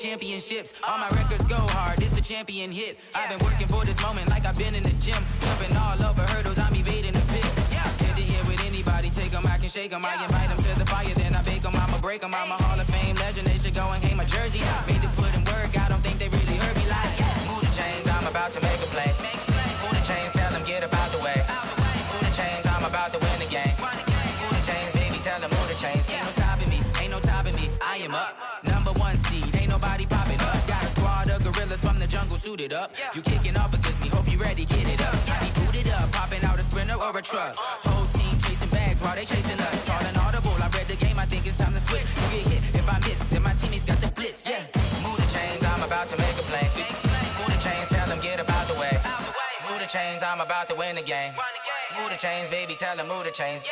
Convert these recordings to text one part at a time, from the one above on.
Championships, all my records go hard, this a champion hit. I've been working for this moment like I've been in the gym. Jumping all over hurdles, I'm evading the pit. Head to head with anybody, take them, I can shake them. I invite them to the fire, then I bake them, I'ma break them. I'm a Hall of Fame legend, they should go and hang my jersey. Made to put in work, I don't think they really heard me like, move the chains, I'm about to make a play. Move the chains, tell them get up out the way. Move the chains, I'm about to win the game. Move the chains, baby, tell them move the chains. Ain't no stopping me, ain't no topping me, I am up. #1 seed, ain't nobody popping up. Got a squad of gorillas from the jungle suited up. You kicking off against me, hope you ready, get it up. I be booted up, popping out a Sprinter or a truck. Whole team chasing bags while they chasing us. Calling audible, I read the game, I think it's time to switch. You get hit, if I miss, then my teammates got the blitz, Move the chains, I'm about to make a play. Move the chains, tell them get up out the way. Move the chains, I'm about to win the game. Move the chains, baby, tell them move the chains.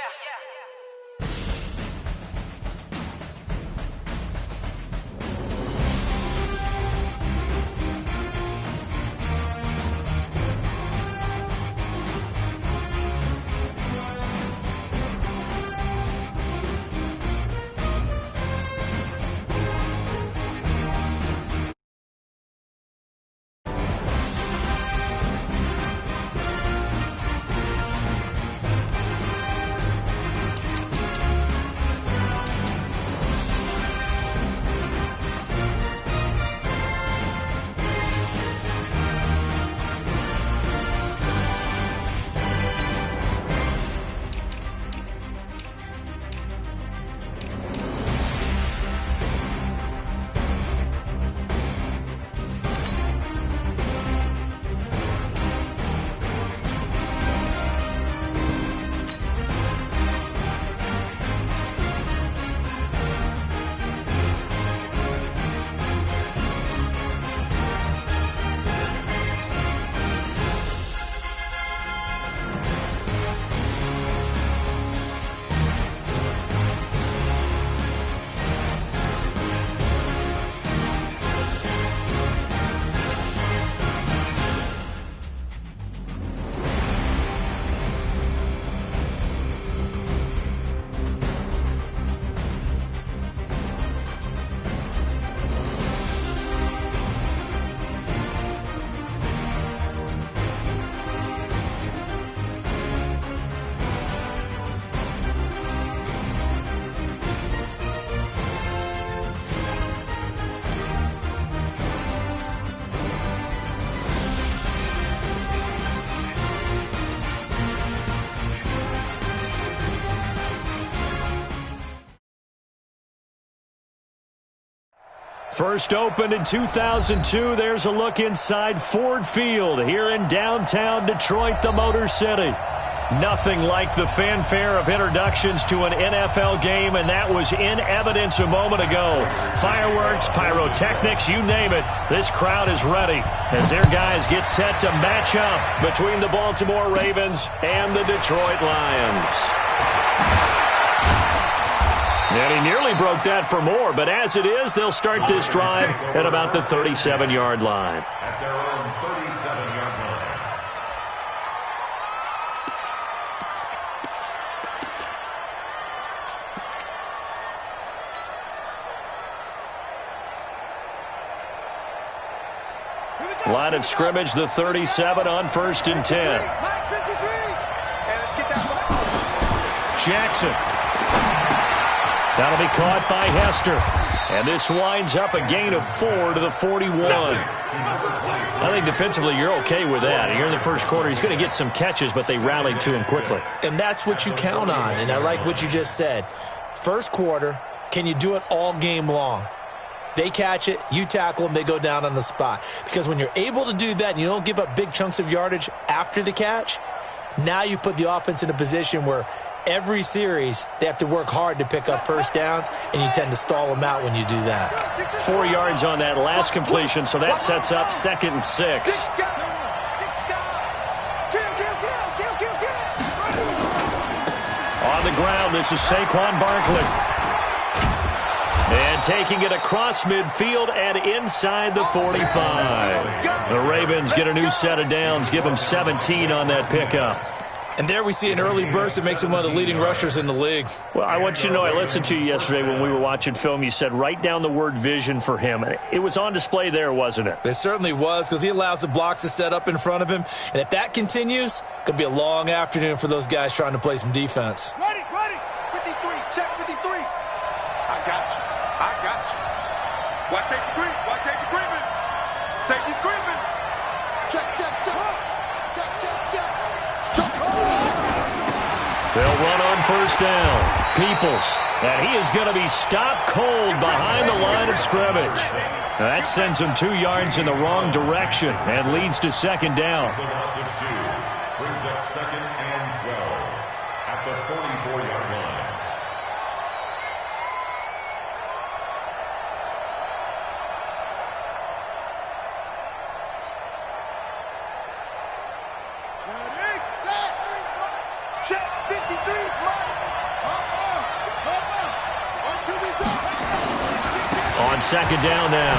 First opened in 2002, there's a look inside Ford Field here in downtown Detroit, the Motor City. Nothing like the fanfare of introductions to an NFL game, and that was in evidence a moment ago. Fireworks, pyrotechnics, you name it. This crowd is ready as their guys get set to match up between the Baltimore Ravens and the Detroit Lions. And he nearly broke that for more, but as it is, they'll start this drive at about the 37-yard line. At their own 37-yard line. Line of scrimmage, the 37 on 1st and 10. Jackson. That'll be caught by Hester. And this winds up a gain of 4 to the 41. I think defensively you're okay with that. Here in the first quarter, he's going to get some catches, but they rallied to him quickly. And that's what you count on, and I like what you just said. First quarter, can you do it all game long? They catch it, you tackle them, they go down on the spot. Because when you're able to do that and you don't give up big chunks of yardage after the catch, now you put the offense in a position where every series, they have to work hard to pick up first downs, and you tend to stall them out when you do that. 4 yards on that last completion, so that sets up 2nd and 6. On the ground, this is Saquon Barkley. And taking it across midfield and inside the 45. The Ravens get a new set of downs, give them 17 on that pickup. And there we see an early burst that makes him one of the leading rushers in the league. Well, I want you to know, I listened to you yesterday when we were watching film. You said write down the word vision for him. It was on display there, wasn't it? It certainly was, because he allows the blocks to set up in front of him. And if that continues, it could be a long afternoon for those guys trying to play some defense. Ready, 53, check 53. I got you. Watch safety creeping. Safety's creeping. Check. They'll run on first down. Peoples, and he is going to be stopped cold behind the line of scrimmage. That sends him 2 yards in the wrong direction and leads to second down. Brings up second and 12 at the 44-yard line. Check 53, On second down now,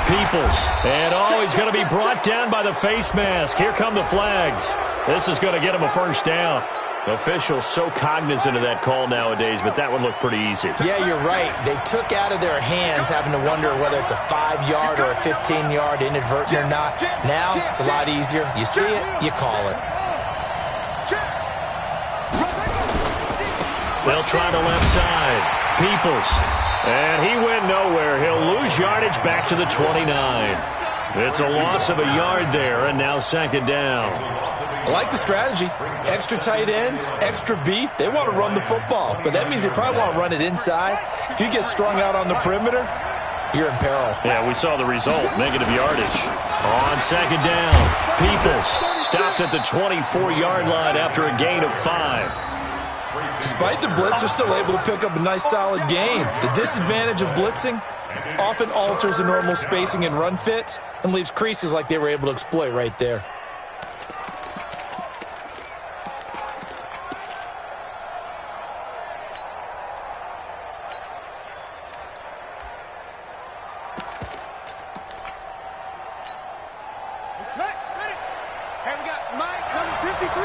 Peoples. And he's going to be brought down by the face mask. Here come the flags. This is going to get him a first down. Officials so cognizant of that call nowadays, but that would look pretty easy. Yeah, you're right. They took out of their hands having to wonder whether it's a 5-yard or a 15-yard inadvertent or not. Now, it's a lot easier. You see it, you call it. They'll try the left side. Peoples. And he went nowhere. He'll lose yardage back to the 29. It's a loss of a yard there, and now second down. I like the strategy. Extra tight ends, extra beef. They want to run the football, but that means they probably want to run it inside. If you get strung out on the perimeter, you're in peril. Yeah, we saw the result, negative yardage. On second down, Peoples stopped at the 24-yard line after a gain of 5. Despite the blitz, they're still able to pick up a nice, solid gain. The disadvantage of blitzing often alters the normal spacing and run fits and leaves creases like they were able to exploit right there. And we got Mike, number 53.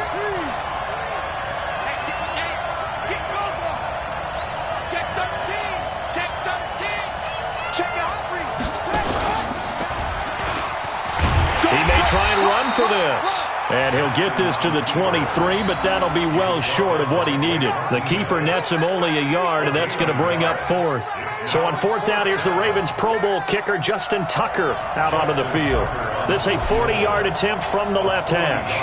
Try and run for this. And he'll get this to the 23, but that'll be well short of what he needed. The keeper nets him only a yard, and that's going to bring up fourth. So on fourth down, here's the Ravens Pro Bowl kicker, Justin Tucker, out onto the field. This a 40-yard attempt from the left hash.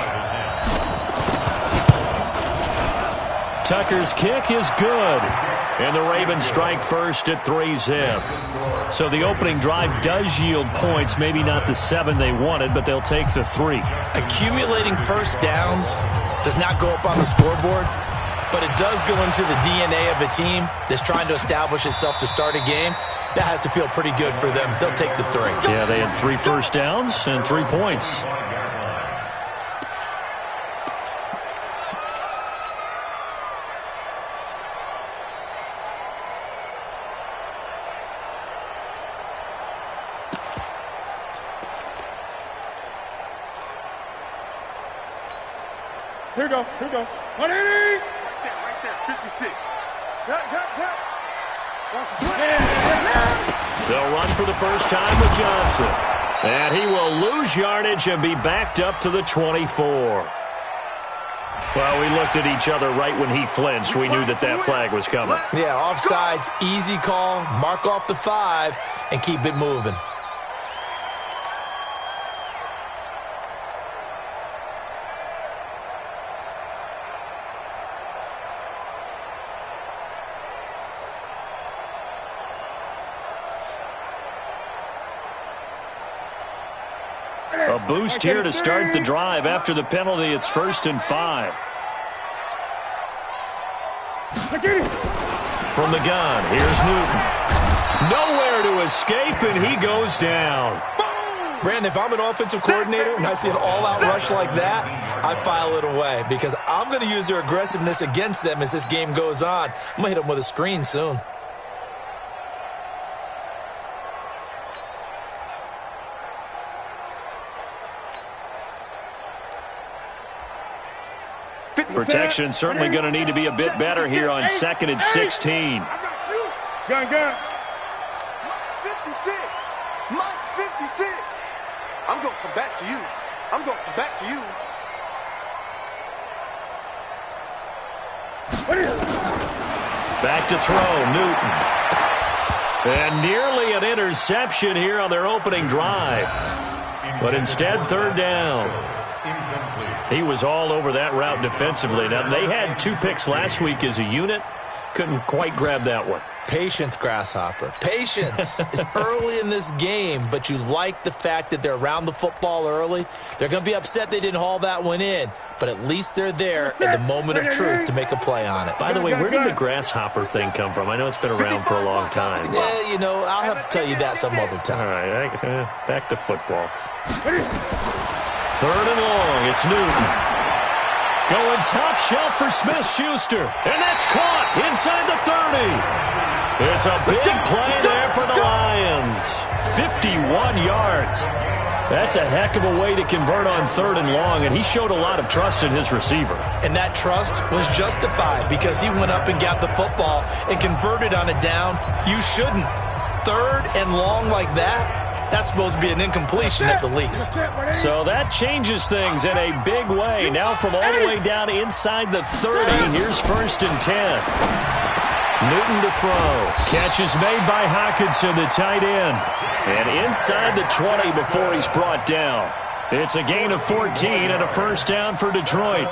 Tucker's kick is good. And the Ravens strike first at 3-zip. So the opening drive does yield points, maybe not the 7 they wanted, but they'll take the 3. Accumulating first downs does not go up on the scoreboard, but it does go into the DNA of a team that's trying to establish itself to start a game. That has to feel pretty good for them. They'll take the 3. Yeah, they had 3 first downs and 3 points. Here we go. 180. Right there. 56. They'll run for the first time with Johnson. And he will lose yardage and be backed up to the 24. Well, we looked at each other right when he flinched. We knew that flag was coming. Yeah, offsides, easy call, mark off the 5, and keep it moving. A boost here to start the drive. After the penalty, it's 1st and 5. From the gun, here's Newton. Nowhere to escape, and he goes down. Brandon, if I'm an offensive coordinator and I see an all-out rush like that, I file it away because I'm going to use their aggressiveness against them as this game goes on. I'm going to hit them with a screen soon. Protection certainly going to need to be a bit better here on 2nd and 16. Gun. 56. Mike's 56. I'm going to come back to you. I'm going to come back to you. Back to throw, Newton. And nearly an interception here on their opening drive. But instead, 3rd down. He was all over that route defensively. Now, they had 2 picks last week as a unit. Couldn't quite grab that one. Patience, Grasshopper. Patience. It's early in this game, but you like the fact that they're around the football early. They're going to be upset they didn't haul that one in, but at least they're there at the moment of truth to make a play on it. By the way, where did the Grasshopper thing come from? I know it's been around for a long time. Yeah, you know, I'll have to tell you that some other time. All right, back to football. 3rd and long, it's Newton. Going top shelf for Smith-Schuster. And that's caught inside the 30. It's a big play there for the Lions. 51 yards. That's a heck of a way to convert on 3rd and long, and he showed a lot of trust in his receiver. And that trust was justified because he went up and got the football and converted on a down. You shouldn't. 3rd and long like that? That's supposed to be an incompletion at the least. So that changes things in a big way. Now from all the way down inside the 30, here's 1st and 10. Newton to throw. Catch is made by Hockenson, the tight end. And inside the 20 before he's brought down. It's a gain of 14 and a 1st down for Detroit. Detroit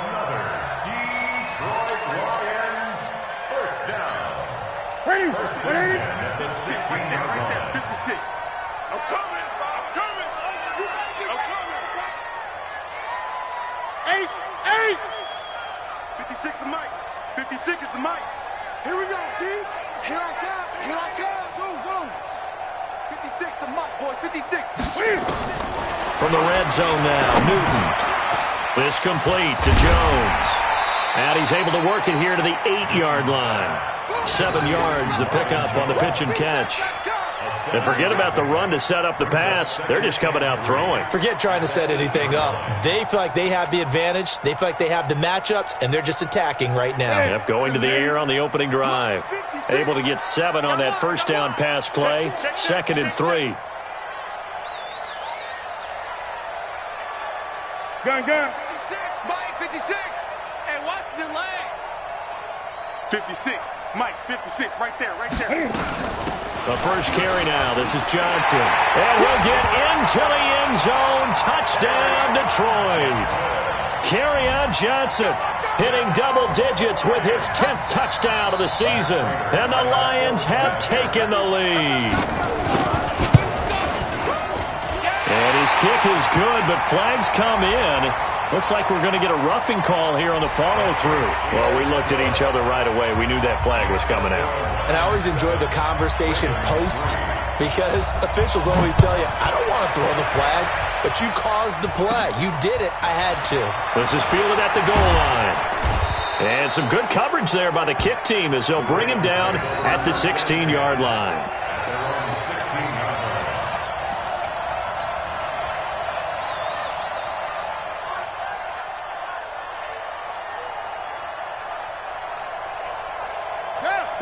Lions, 1st down. Ready? At the 16-yard line. 56. I'm coming. 56 is Mike. 56 is the Mike. Here we go, G. Here I come. Whoa. 56 the Mike, boys. 56. From the red zone now, Newton. This complete to Jones. And he's able to work it here to the 8-yard line. 7 yards, the pickup on the pitch and catch. And forget about the run to set up the pass. They're just coming out throwing. Forget trying to set anything up. They feel like they have the advantage. They feel like they have the matchups, and they're just attacking right now. Yep, going to the air on the opening drive. Able to get 7 on that 1st down pass play. 2nd and 3. Gun. 56, Mike, 56. Hey, watch your leg. 56, Mike, 56, right there. The first carry now. This is Johnson. And he'll get into the end zone. Touchdown, Detroit. Kerryon Johnson hitting double digits with his 10th touchdown of the season. And the Lions have taken the lead. And his kick is good, but flags come in. Looks like we're going to get a roughing call here on the follow-through. Well, we looked at each other right away. We knew that flag was coming out. And I always enjoy the conversation post because officials always tell you, I don't want to throw the flag, but you caused the play. You did it. I had to. This is fielded at the goal line. And some good coverage there by the kick team as they'll bring him down at the 16-yard line.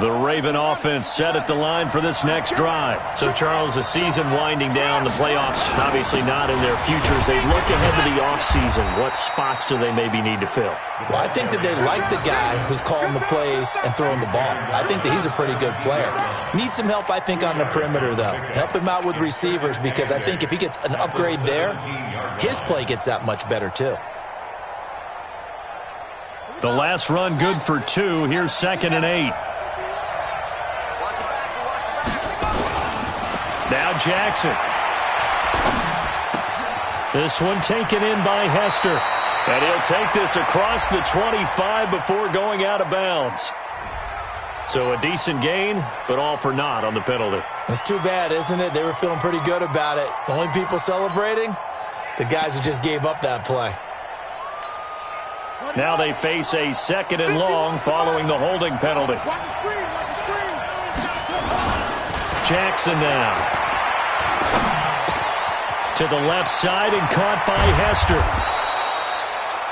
The Raven offense set at the line for this next drive. So, Charles, the season winding down, the playoffs obviously not in their futures. They look ahead to the offseason. What spots do they maybe need to fill? Well, I think that they like the guy who's calling the plays and throwing the ball. I think that he's a pretty good player. Needs some help, I think, on the perimeter, though. Help him out with receivers because I think if he gets an upgrade there, his play gets that much better, too. The last run good for 2. Here's 2nd and 8. Now Jackson. This one taken in by Hester. And he'll take this across the 25 before going out of bounds. So a decent gain, but all for naught on the penalty. It's too bad, isn't it? They were feeling pretty good about it. The only people celebrating, the guys who just gave up that play. Now they face a 2nd and long following the holding penalty. Watch the screen. Jackson now. To the left side and caught by Hester.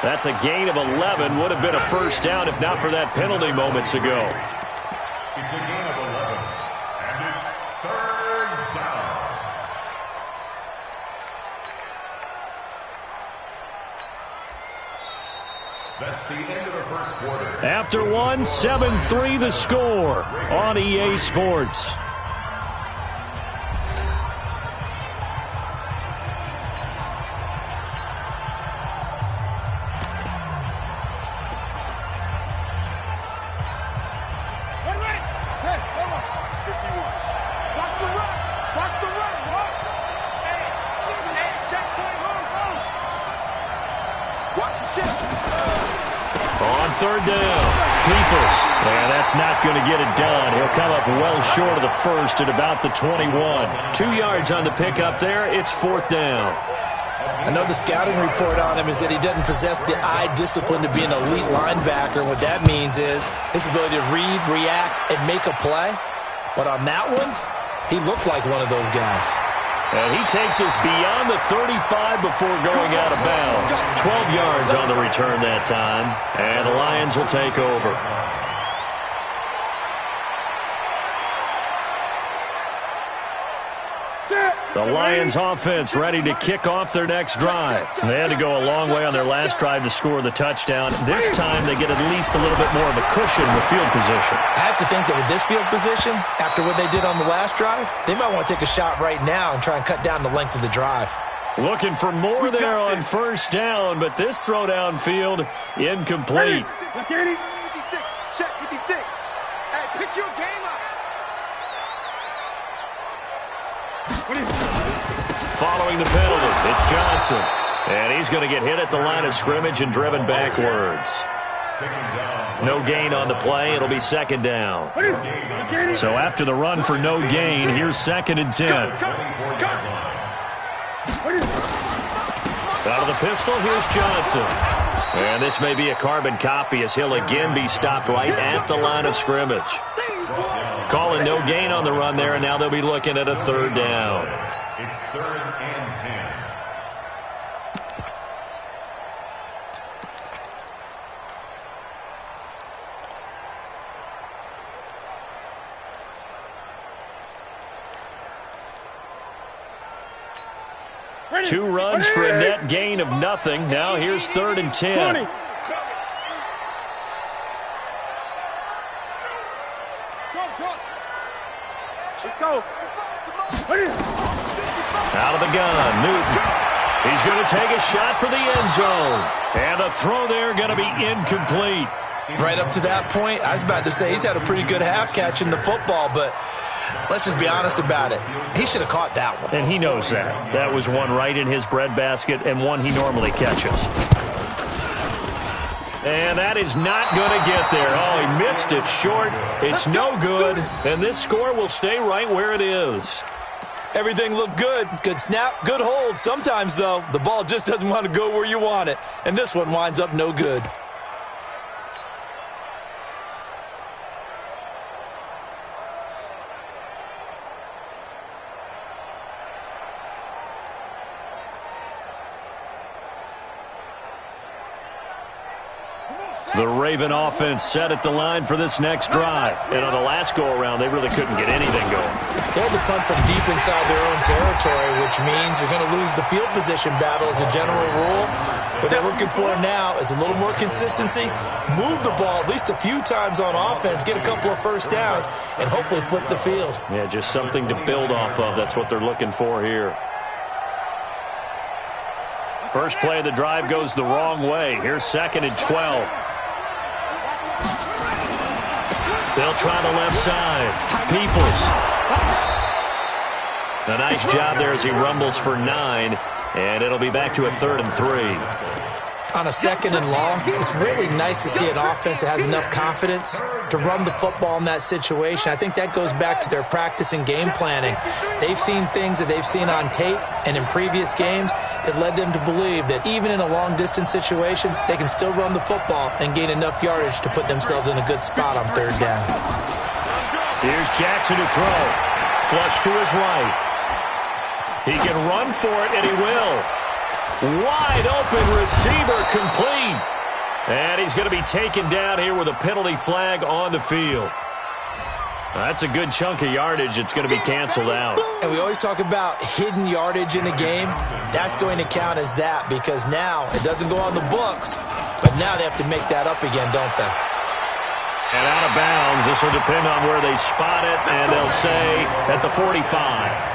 That's a gain of 11. Would have been a first down if not for that penalty moments ago. It's a gain of 11, and it's third down. That's the end of the first quarter. After one, 7-3 the score on EA Sports. Third down. Peoples. And that's not going to get it done. He'll come up well short of the first at about the 21. 2 yards on the pickup there. It's fourth down. I know the scouting report on him is that he doesn't possess the eye discipline to be an elite linebacker. What that means is his ability to read, react, and make a play. But on that one, he looked like one of those guys. And he takes us beyond the 35 before going out of bounds. 12 yards on the return that time. And the Lions will take over. The Lions offense ready to kick off their next drive. They had to go a long way on their last drive to score the touchdown. This time they get at least a little bit more of a cushion with field position. I have to think that with this field position, after what they did on the last drive, they might want to take a shot right now and try and cut down the length of the drive. Looking for more there on first down, but this throw downfield incomplete. 56, check 56. Hey, pick your game up. Following the penalty, it's Johnson. And he's going to get hit at the line of scrimmage and driven backwards. No gain on the play. It'll be second down. So after the run for no gain, here's 2nd and 10. Out of the pistol, here's Johnson. And this may be a carbon copy as he'll again be stopped right at the line of scrimmage. Calling no gain on the run there, and now they'll be looking at a third down. It's 3rd and 10. Two runs for a net gain of nothing. Now here's 3rd and 10. Out of the gun, Newton. He's going to take a shot for the end zone. And the throw there going to be incomplete. Right up to that point, I was about to say he's had a pretty good half catching the football, but let's just be honest about it. He should have caught that one. And he knows that. That was one right in his breadbasket and one he normally catches. And that is not going to get there. Oh, he missed it short. It's no good. And this score will stay right where it is. Everything looked good. Good snap, good hold. Sometimes, though, the ball just doesn't want to go where you want it. And this one winds up no good. The Raven offense set at the line for this next drive. And on the last go-around, they really couldn't get anything going. They had to punt from deep inside their own territory, which means you're going to lose the field position battle as a general rule. What they're looking for now is a little more consistency, move the ball at least a few times on offense, get a couple of first downs, and hopefully flip the field. Yeah, just something to build off of. That's what they're looking for here. First play of the drive goes the wrong way. Here's 2nd and 12. They'll try the left side. Peoples. A nice job there as he rumbles for 9. And it'll be back to a 3rd and 3. On a 2nd and long, it's really nice to see an offense that has enough confidence to run the football in that situation. I think that goes back to their practice and game planning. They've seen things that they've seen on tape and in previous games that led them to believe that even in a long-distance situation, they can still run the football and gain enough yardage to put themselves in a good spot on 3rd down. Here's Jackson to throw. Flush to his right. He can run for it, and he will. Wide open receiver complete. And he's going to be taken down here with a penalty flag on the field. That's a good chunk of yardage. It's going to be canceled out. And we always talk about hidden yardage in a game. That's going to count as that because now it doesn't go on the books, but now they have to make that up again, don't they? And out of bounds. This will depend on where they spot it, and they'll say at the 45.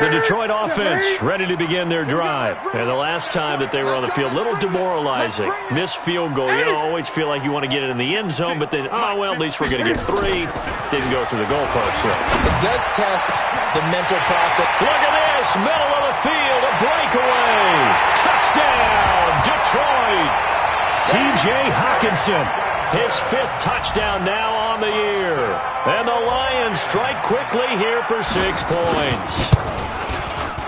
The Detroit offense ready to begin their drive. And the last time that they were on the field, a little demoralizing. Missed field goal. You always feel like you want to get it in the end zone, but then, oh, well, at least we're going to get 3. Didn't go through the goalpost, though. It does test the mental process. Look at this. Middle of the field. A breakaway. Touchdown, Detroit. T.J. Hockenson. His 5th touchdown now on the year. And the Lions strike quickly here for 6 points.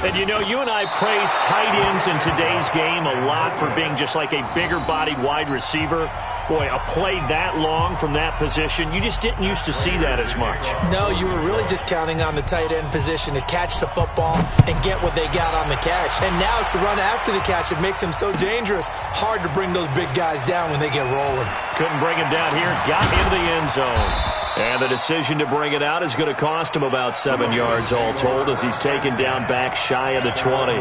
And, you know, you and I praise tight ends in today's game a lot for being just like a bigger-bodied wide receiver. Boy, a play that long from that position, you just didn't used to see that as much. No, you were really just counting on the tight end position to catch the football and get what they got on the catch. And now it's the run after the catch that makes him so dangerous. Hard to bring those big guys down when they get rolling. Couldn't bring him down here. Got into the end zone. And the decision to bring it out is going to cost him about 7 yards all told as he's taken down back shy of the 20.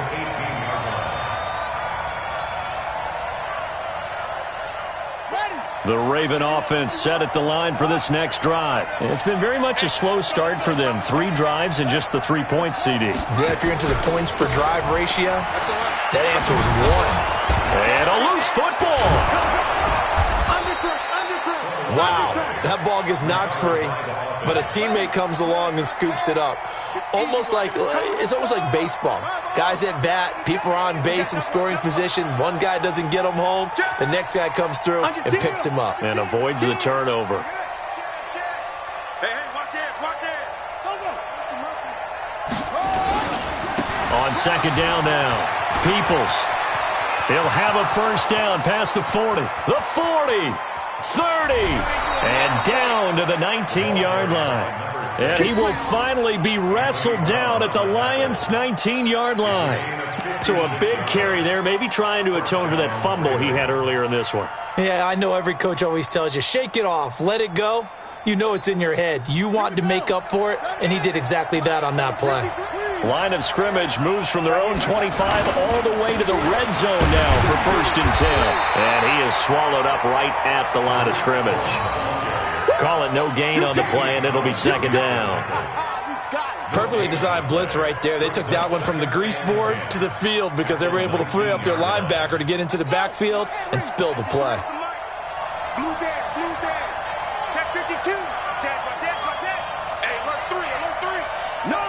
The Raven offense set at the line for this next drive. It's been very much a slow start for them. 3 drives and just the 3 points, CD. Yeah, if you're into the points per drive ratio, that answer is 1. And a loose football. Wow, that ball gets knocked free, but a teammate comes along and scoops it up. It's almost like baseball. Guys at bat, people are on base in scoring position. One guy doesn't get him home. The next guy comes through and picks him up. And avoids the turnover. On second down now, Peoples. He'll have a first down past the 40. The 40. 30, and down to the 19-yard line. And he will finally be wrestled down at the Lions' 19-yard line. So a big carry there, maybe trying to atone for that fumble he had earlier in this one. Yeah, I know every coach always tells you, shake it off, let it go. You know it's in your head. You want to make up for it, and he did exactly that on that play. Line of scrimmage moves from their own 25 all the way to the red zone now for 1st and 10. And he is swallowed up right at the line of scrimmage. Call it no gain on the play, and it'll be 2nd down. Perfectly designed blitz right there. They took that one from the grease board to the field because they were able to free up their linebacker to get into the backfield and spill the play. Blue there, check 52. Check. Hey, alert 3. No.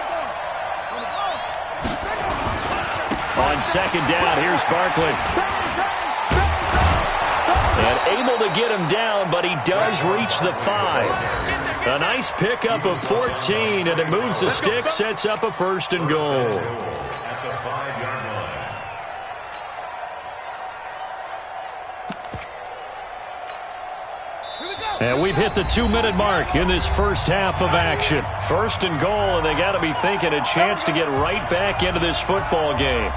On 2nd down, here's Barkley. And able to get him down, but he does reach the 5. A nice pickup of 14, and it moves the stick, sets up a 1st and goal. At the 5-yard line. And we've hit the 2-minute mark in this first half of action. 1st and goal, and they got to be thinking a chance to get right back into this football game.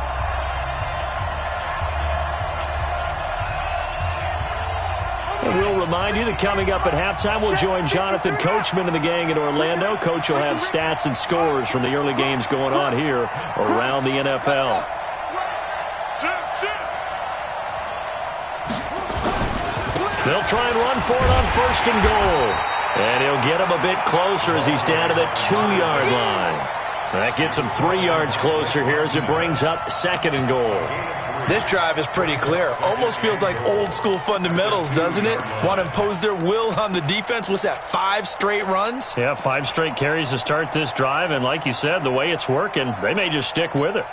And we'll remind you that coming up at halftime, we'll join Jonathan Coachman and the gang in Orlando. Coach will have stats and scores from the early games going on here around the NFL. They'll try and run for it on 1st and goal. And he'll get him a bit closer as he's down to the 2-yard line. That gets him 3 yards closer here as it brings up 2nd and goal. This drive is pretty clear. Almost feels like old school fundamentals, doesn't it? Want to impose their will on the defense. What's that, 5 straight runs? Yeah, 5 straight carries to start this drive. And like you said, the way it's working, they may just stick with it.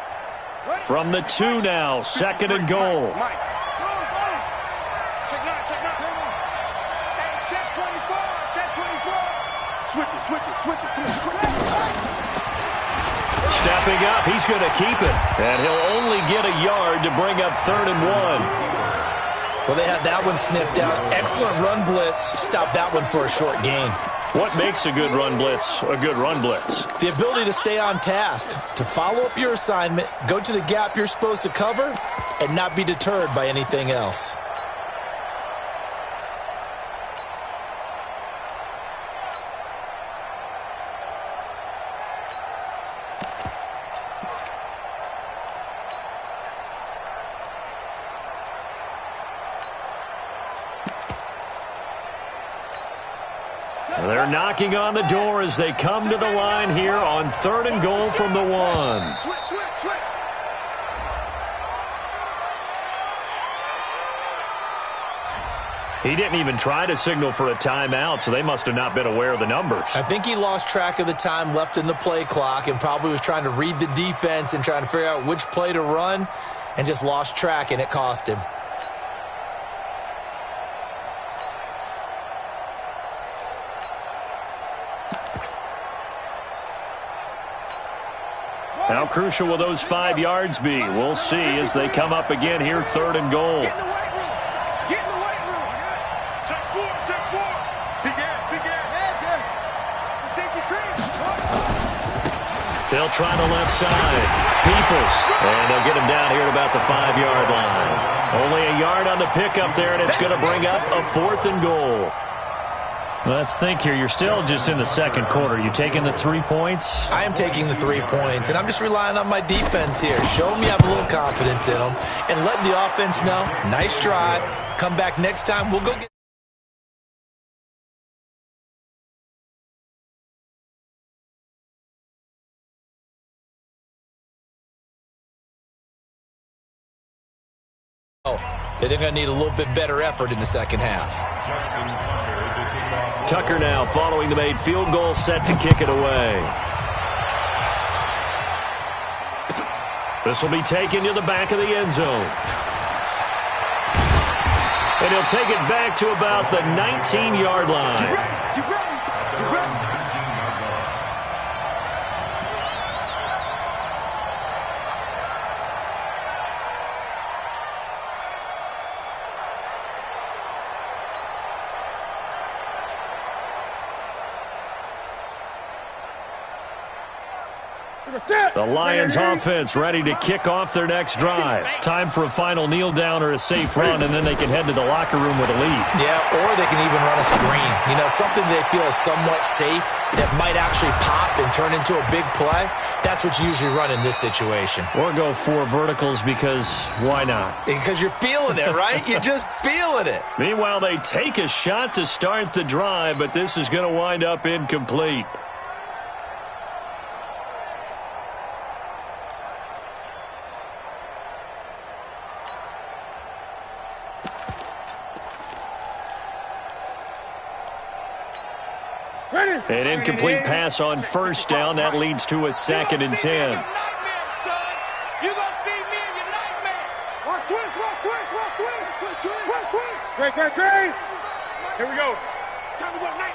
From the 2 now, 2nd and goal. Switch it. Stepping up, he's going to keep it. And he'll only get a yard to bring up 3rd and 1. Well, they had that one sniffed out. Excellent run blitz. Stop that one for a short gain. What makes a good run blitz a good run blitz? The ability to stay on task, to follow up your assignment, go to the gap you're supposed to cover, and not be deterred by anything else. They're knocking on the door as they come to the line here on 3rd and goal from the 1. Switch, switch, switch. He didn't even try to signal for a timeout, so they must have not been aware of the numbers. I think he lost track of the time left in the play clock and probably was trying to read the defense and trying to figure out which play to run and just lost track, and it cost him. How crucial will those 5 yards be? We'll see as they come up again here, 3rd and goal. Get in the weight room. Get in the weight room. Check 4, check 4. Big ass, big ass. It's a safety crease. They'll try the left side. Peoples. And they'll get him down here at about the 5-yard line. Only a yard on the pickup there, and it's going to bring up a 4th and goal. Let's think here. You're still just in the second quarter. You taking the 3 points? I am taking the 3 points, and I'm just relying on my defense here. Show them you have a little confidence in them, and letting the offense know, nice drive. Come back next time. We'll go get... They're going to need a little bit better effort in the second half. Tucker now following the made field goal, set to kick it away. This will be taken to the back of the end zone. And he'll take it back to about the 19-yard line. You ready? You ready? The Lions offense ready to kick off their next drive. Time for a final kneel down or a safe run, and then they can head to the locker room with a lead. Yeah, or they can even run a screen. You know, something they feel is somewhat safe that might actually pop and turn into a big play. That's what you usually run in this situation. Or go 4 verticals because why not? Because you're feeling it, right? You're just feeling it. Meanwhile, they take a shot to start the drive, but this is going to wind up incomplete. An incomplete pass on first down. That leads to a 2nd and 10. Watch twist, watch twist, watch twist. Twist, twist. Great. Here we go. Time to go, night.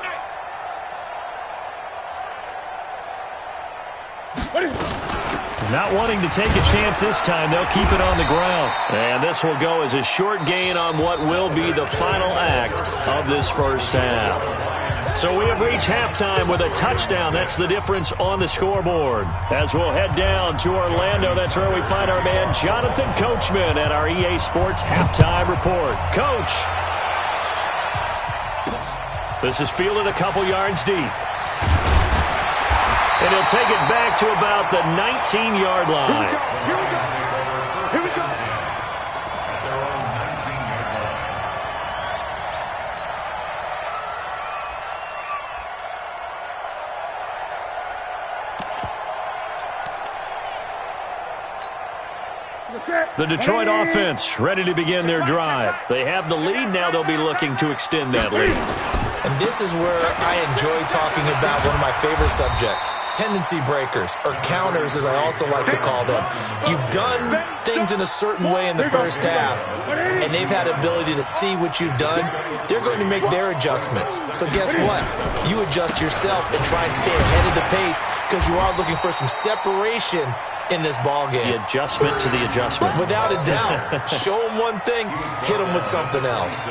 Not wanting to take a chance this time, they'll keep it on the ground. And this will go as a short gain on what will be the final act of this first half. So we have reached halftime with a touchdown. That's the difference on the scoreboard. As we'll head down to Orlando, that's where we find our man Jonathan Coachman at our EA Sports Halftime Report. Coach. This is fielded a couple yards deep. And he'll take it back to about the 19-yard line. Here we go. The Detroit offense ready to begin their drive. They have the lead. Now they'll be looking to extend that lead. And this is where I enjoy talking about one of my favorite subjects, tendency breakers, or counters as I also like to call them. You've done things in a certain way in the first half, and they've had ability to see what you've done. They're going to make their adjustments. So guess what? You adjust yourself and try and stay ahead of the pace because you are looking for some separation in this ballgame. The adjustment to the adjustment. Without a doubt. Show him one thing, hit him with something else.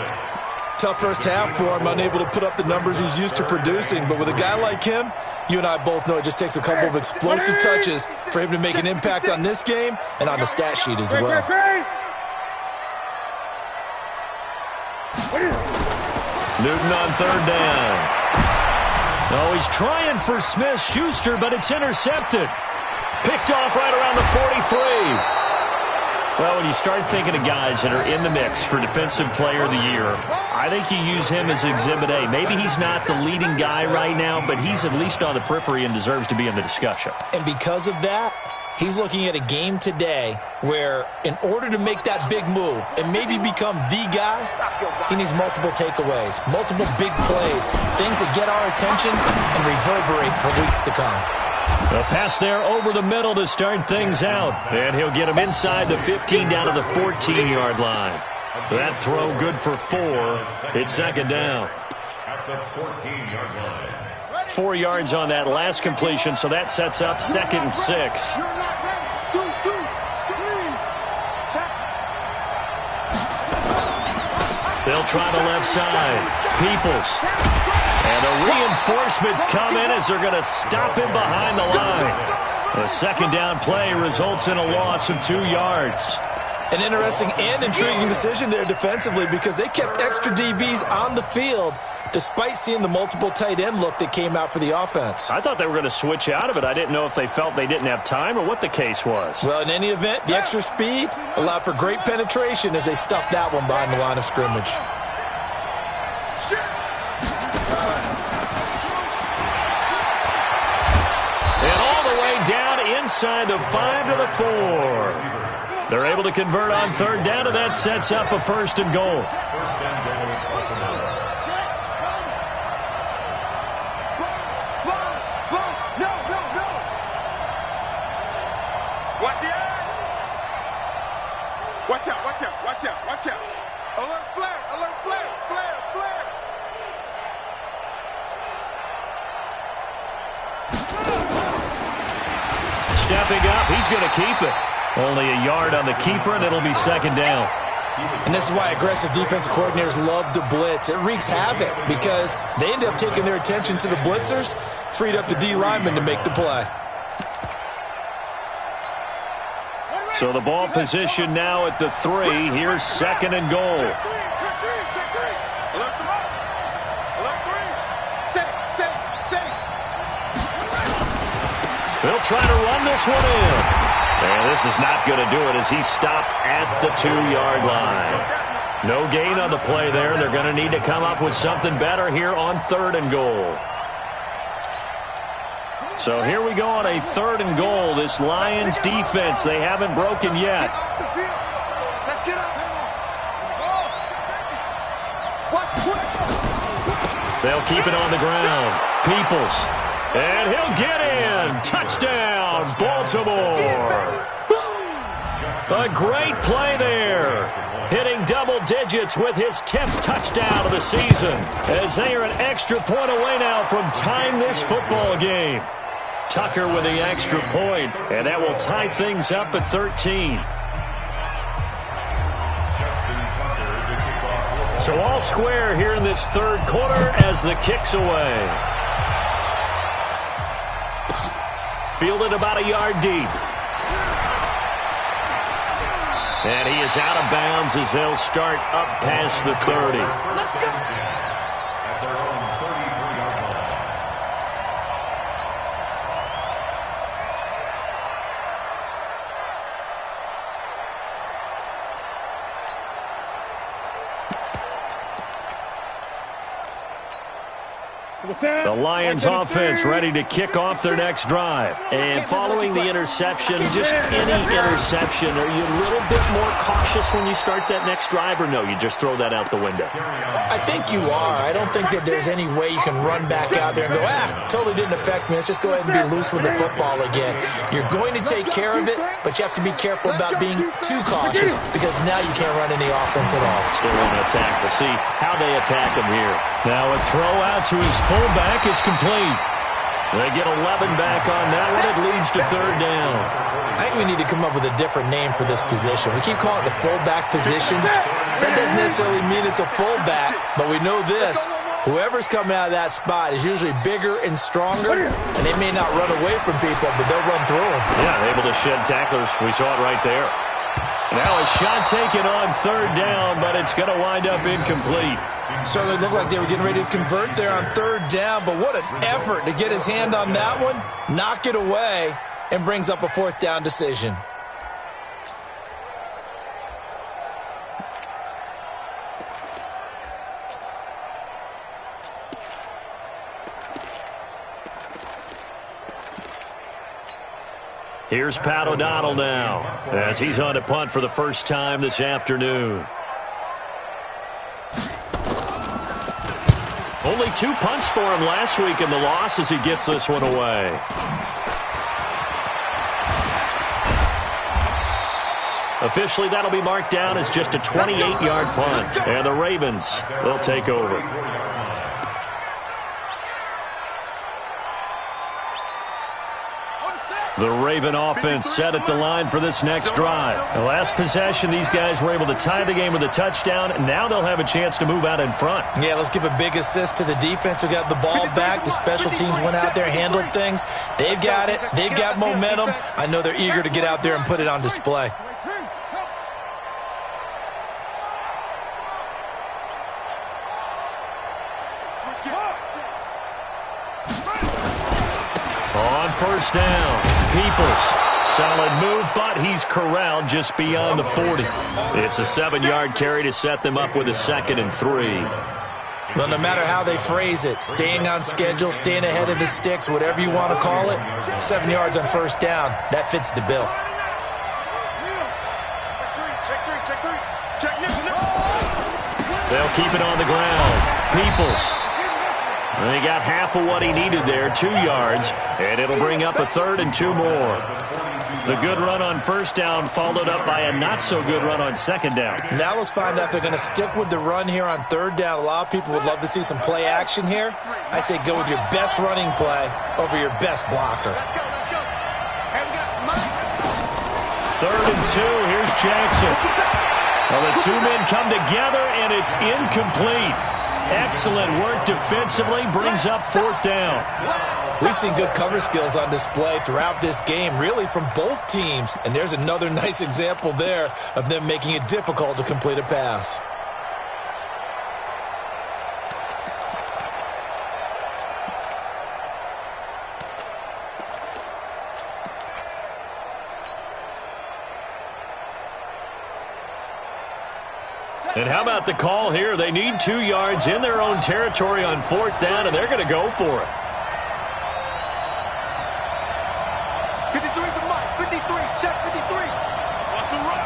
Tough first half for him, unable to put up the numbers he's used to producing. But with a guy like him, you and I both know it just takes a couple of explosive touches for him to make an impact on this game and on the stat sheet as well. Newton on third down. Oh, he's trying for Smith-Schuster, but it's intercepted. Picked off right around the 43. Well, when you start thinking of guys that are in the mix for Defensive Player of the Year, I think you use him as Exhibit A. Maybe he's not the leading guy right now, but he's at least on the periphery and deserves to be in the discussion. And because of that, he's looking at a game today where in order to make that big move and maybe become the guy, he needs multiple takeaways, multiple big plays, things that get our attention and reverberate for weeks to come. A pass there over the middle to start things out. And he'll get him inside the 15 down to the 14-yard line. That throw good for 4. It's second down. At the 14-yard line. 4 yards on that last completion, so that sets up 2nd and 6. They'll try the left side. Peoples. And the reinforcements come in as they're going to stop him behind the line. A second down play results in a loss of 2 yards. An interesting and intriguing decision there defensively because they kept extra DBs on the field despite seeing the multiple tight end look that came out for the offense. I thought they were going to switch out of it. I didn't know if they felt they didn't have time or what the case was. Well, in any event, the extra speed allowed for great penetration as they stuffed that one behind the line of scrimmage. And all the way down inside the 5 to the 4. They're able to convert on third down, and that sets up a 1st and goal. Watch out, watch out, watch out, watch out. Alert flare, alert flare, flare, flare. Stepping up, he's going to keep it. Only a yard on the keeper, and it'll be second down. And this is why aggressive defensive coordinators love to blitz. It wreaks havoc because they end up taking their attention to the blitzers, freed up the D lineman to make the play. So the ball position now at the 3. Here's 2nd and goal. Check 3, check 3. Alert them up. Alert 3. Set it. They'll try to run this one in. And this is not going to do it as he's stopped at the 2-yard line. No gain on the play there. They're going to need to come up with something better here on 3rd and goal. So here we go on a 3rd and goal. This Lions defense, they haven't broken yet. Let's get up. They'll keep it on the ground. Peoples. And he'll get in. Touchdown, Baltimore. A great play there. Hitting double digits with his 10th touchdown of the season. As they are an extra point away now from tying this football game. Tucker with the extra point, and that will tie things up at 13. So all square here in this 3rd quarter as the kick's away. Fielded about a yard deep. And he is out of bounds as they'll start up past the 30. At their own 33-yard line. The Lions offense ready to kick off their next drive. And following the interception, just any interception, are you a little bit more cautious when you start that next drive, or no, you just throw that out the window? I think you are. I don't think that there's any way you can run back out there and go, totally didn't affect me. Let's just go ahead and be loose with the football again. You're going to take care of it, but you have to be careful about being too cautious because now you can't run any offense at all. Still want to attack. We'll see how they attack him here. Now a throw out to his fullback is complete. They get 11 back on that one. It leads to third down. I think we need to come up with a different name for this position. We keep calling it the fullback position. That doesn't necessarily mean it's a fullback, but we know this. Whoever's coming out of that spot is usually bigger and stronger, and they may not run away from people, but they'll run through them. Yeah, able to shed tacklers. We saw it right there. Now a shot taken on third down, but it's going to wind up incomplete. Certainly looked like they were getting ready to convert there on third down, but what an effort to get his hand on that one, knock it away, and brings up a fourth down decision. Here's Pat O'Donnell now as he's on to punt for the first time this afternoon. Only 2 punts for him last week in the loss as he gets this one away. Officially, that'll be marked down as just a 28-yard punt. And the Ravens, they'll take over. The Raven offense set at the line for this next drive. The last possession, these guys were able to tie the game with a touchdown, and now they'll have a chance to move out in front. Yeah, let's give a big assist to the defense who got the ball back. The special teams went out there, handled things. They've got it. They've got momentum. I know they're eager to get out there and put it on display. On first down, Peoples. Solid move, but he's corralled just beyond the 40. It's a 7-yard carry to set them up with a 2nd and 3. Well, no matter how they phrase it, staying on schedule, staying ahead of the sticks, whatever you want to call it, 7 yards on first down, that fits the bill. They'll keep it on the ground. Peoples. And he got half of what he needed there, 2 yards, and it'll bring up a 3rd and 2 more. The good run on first down followed up by a not-so-good run on second down. Now let's find out if they're going to stick with the run here on third down. A lot of people would love to see some play action here. I say go with your best running play over your best blocker. Let's go. Hey, we got Mike. 3rd and 2, here's Jackson. Well, the 2 men come together, and it's incomplete. Excellent work defensively, brings up 4th down. We've seen good cover skills on display throughout this game, really from both teams. And there's another nice example there of them making it difficult to complete a pass. And how about the call here? They need 2 yards in their own territory on 4th down, and they're going to go for it. 53 for Mike. 53. Check 53. What's the run?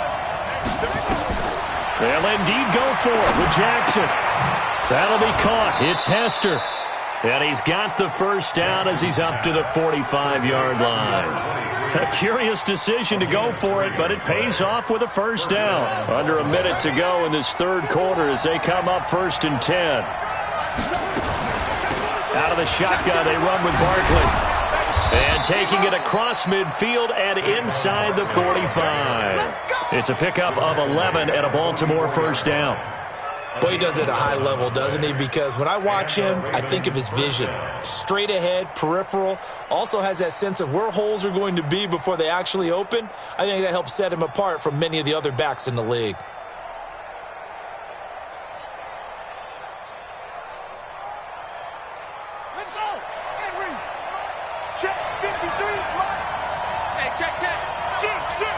They'll indeed go for it with Jackson. That'll be caught. It's Hester. And he's got the first down as he's up to the 45-yard line. A curious decision to go for it, but it pays off with a first down. Under a minute to go in this third quarter as they come up 1st and 10. Out of the shotgun, they run with Barkley. And taking it across midfield and inside the 45. It's a pickup of 11 and a Baltimore first down. Boy, he does it at a high level, doesn't he? Because when I watch him, I think of his vision. Straight ahead, peripheral. Also has that sense of where holes are going to be before they actually open. I think that helps set him apart from many of the other backs in the league. Let's go. Henry. Check 53. Mike. Hey, check. Shoot. Kill.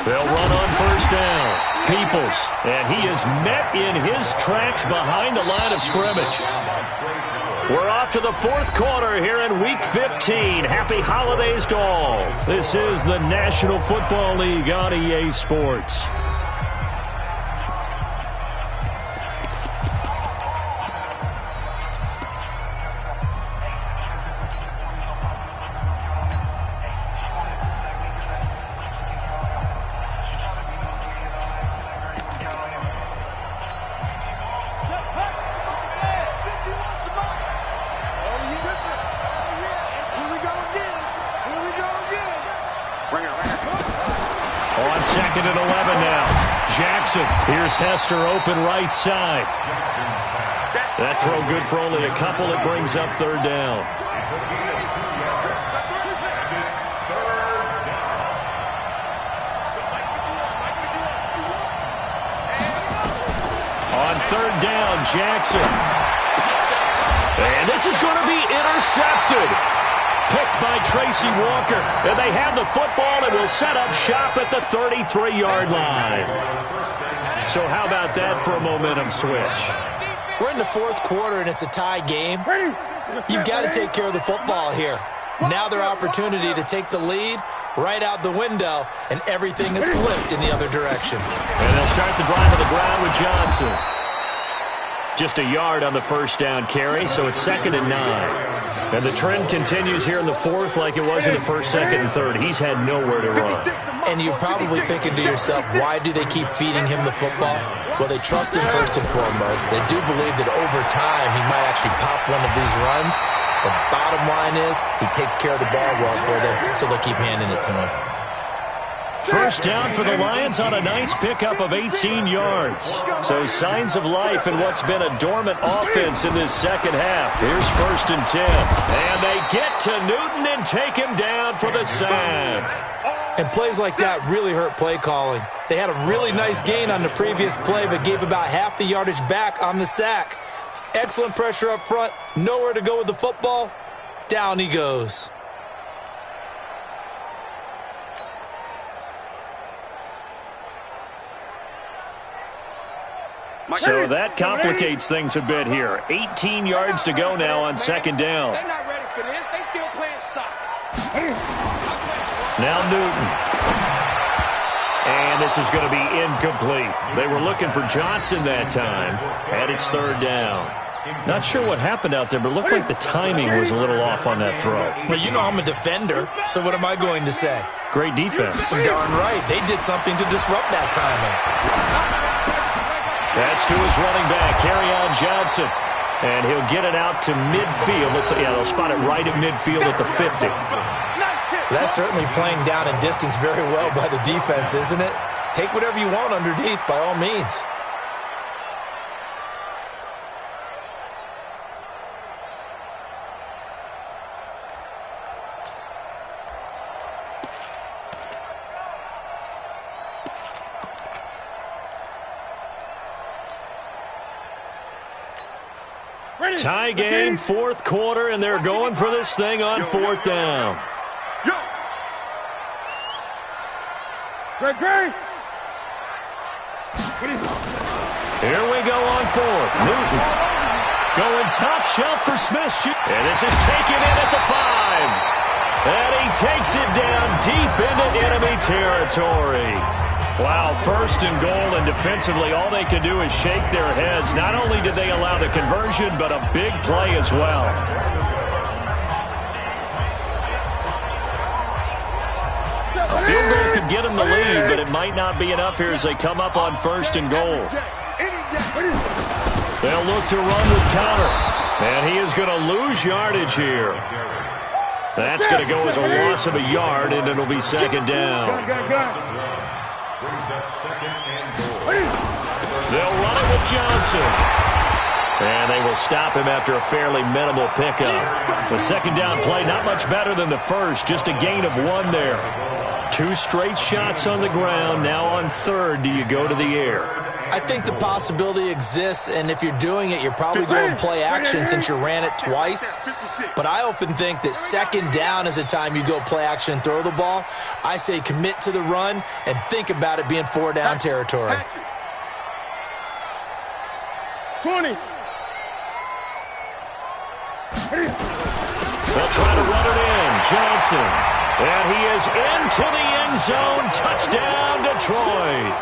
They'll run on first down. Peoples, and he is met in his tracks behind the line of scrimmage. We're off to the 4th quarter here in Week 15. Happy holidays to all. This is the National Football League on EA Sports. On 2nd and 11 now. Jackson. Here's Hester open right side. That throw good for only a couple. It brings up 3rd down. On 3rd down, Jackson. And this is going to be intercepted. Picked by Tracy Walker. And they have the football and will set up shop at the 33-yard line. So how about that for a momentum switch? We're in the 4th quarter, and it's a tie game. You've got to take care of the football here. Now their opportunity to take the lead right out the window, and everything is flipped in the other direction. And they'll start the drive on the ground with Johnson. Just a yard on the 1st down carry, so it's 2nd and 9. And the trend continues here in the 4th like it was in the 1st, 2nd, and 3rd. He's had nowhere to run. And you're probably thinking to yourself, why do they keep feeding him the football? Well, they trust him first and foremost. They do believe that over time he might actually pop one of these runs. The bottom line is he takes care of the ball well for them, so they'll keep handing it to him. 1st down for the Lions on a nice pickup of 18 yards. So signs of life in what's been a dormant offense in this 2nd half. Here's 1st and 10. And they get to Newton and take him down for the sack. And plays like that really hurt play calling. They had a really nice gain on the previous play, but gave about half the yardage back on the sack. Excellent pressure up front. Nowhere to go with the football. Down he goes. So that complicates things a bit here. 18 yards to go now on 2nd down. They're not ready for this. They still playing soccer. Now Newton. And this is going to be incomplete. They were looking for Johnson that time, and it's 3rd down. Not sure what happened out there, but it looked like the timing was a little off on that throw. Well, you know I'm a defender, so what am I going to say? Great defense. Darn right. They did something to disrupt that timing. That's to his running back, Kerryon Johnson. And he'll get it out to midfield. They'll spot it right at midfield at the 50. That's certainly playing down in distance very well by the defense, isn't it? Take whatever you want underneath, by all means. Tie game, 4th quarter, and they're going for this thing on 4th down. Great. Here we go on 4th. Newton going top shelf for Smith. And this is taken in at the 5. And he takes it down deep into enemy territory. Wow, 1st and goal, and defensively all they can do is shake their heads. Not only did they allow the conversion, but a big play as well. A field goal could get them the lead, but it might not be enough here as they come up on 1st and goal. They'll look to run with counter, and he is going to lose yardage here. That's going to go as a loss of a yard, and it'll be 2nd down. They'll run it with Johnson. And they will stop him after a fairly minimal pickup. The 2nd down play, not much better than the 1st, just a gain of 1 there. 2 straight shots on the ground. Now on 3rd, do you go to the air? I think the possibility exists, and if you're doing it, you're probably going play action since you ran it twice. But I often think that 2nd down is a time you go play action and throw the ball. I say commit to the run and think about it being 4-down territory. 20. They'll try to run it in. Johnson. And he is into the end zone. Touchdown, Detroit.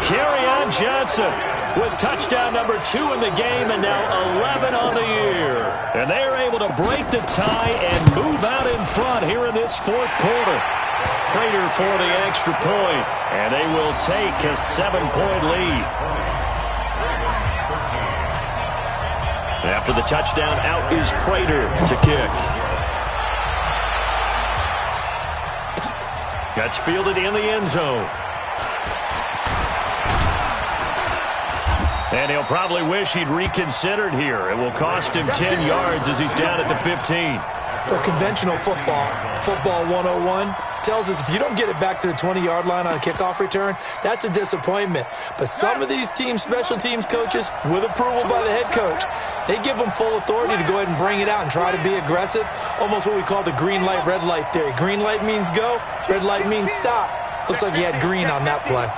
Kerryon Johnson with touchdown number 2 in the game, and now 11 on the year. And they are able to break the tie and move out in front here in this 4th quarter. Prater for the extra point, and they will take a 7-point lead. After the touchdown, out is Prater to kick. That's fielded in the end zone. And he'll probably wish he'd reconsidered here. It will cost him 10 yards as he's down at the 15. Well, conventional football 101, tells us if you don't get it back to the 20-yard line on a kickoff return, that's a disappointment. But some of these special teams coaches, with approval by the head coach, they give them full authority to go ahead and bring it out and try to be aggressive, almost what we call the green light, red light theory. Green light means go, red light means stop. Looks like he had green on that play.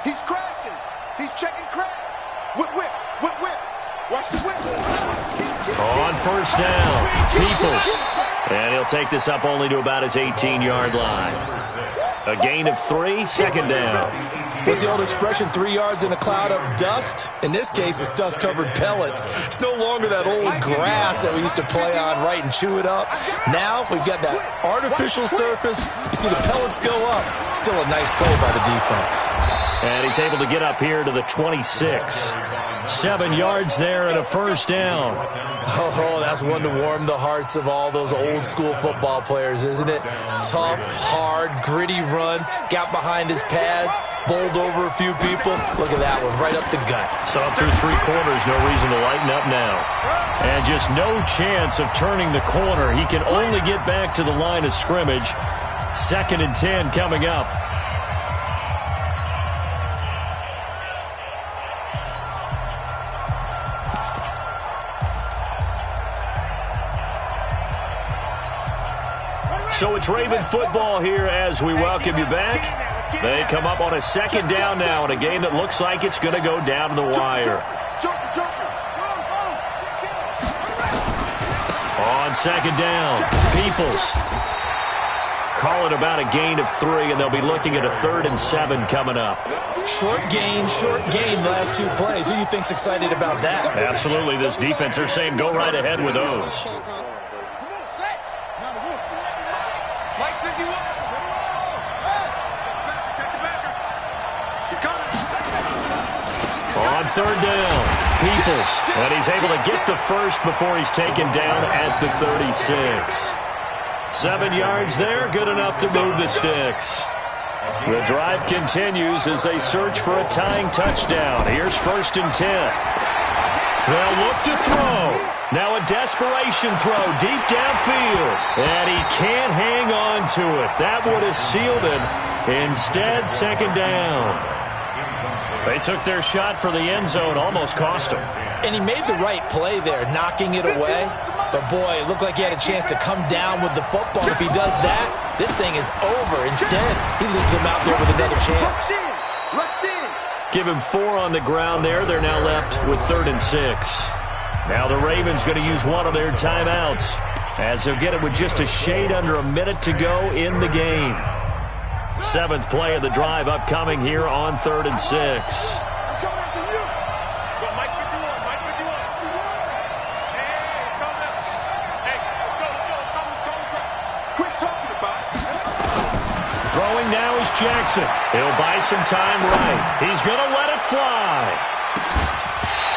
He's crashing. He's checking crash. Whip, whip, whip, whip. Watch the whip. On first down, Peoples. And he'll take this up only to about his 18-yard line. A gain of 3, second down. What's the old expression, 3 yards in a cloud of dust? In this case, it's dust-covered pellets. It's no longer that old grass that we used to play on, right, and chew it up. Now we've got that artificial surface. You see the pellets go up. Still a nice play by the defense. And he's able to get up here to the 26. 7 yards there and a first down. Oh, that's one to warm the hearts of all those old-school football players, isn't it? Tough, hard, gritty run. Got behind his pads, bowled over a few people. Look at that one, right up the gut. So up through 3 quarters, no reason to lighten up now. And just no chance of turning the corner. He can only get back to the line of scrimmage. 2nd and 10 coming up. So it's Raven football here as we welcome you back. They come up on a 2nd down now in a game that looks like it's going to go down to the wire. On 2nd down, Peoples. Call it about a gain of 3, and they'll be looking at a 3rd and 7 coming up. Short gain, last 2 plays. Who do you think's excited about that? Absolutely. This defense, they're saying go right ahead with those. On 3rd down, Peoples, and he's able to get the first before he's taken down at the 36. 7 yards there, good enough to move the sticks. The drive continues as they search for a tying touchdown. Here's 1st and 10. They'll look to throw. Now a desperation throw deep downfield, and he can't hang on to it. That would have sealed it. Instead, 2nd down. They took their shot for the end zone, almost cost him. And he made the right play there, knocking it away. But, boy, it looked like he had a chance to come down with the football. If he does that, this thing is over. Instead, he leaves him out there with another chance. Give him 4 on the ground there. They're now left with 3rd and 6. Now the Ravens going to use one of their timeouts as they'll get it with just a shade under a minute to go in the game. 7th play of the drive upcoming here on 3rd and 6. Throwing now is Jackson. He'll buy some time right. He's going to let it fly.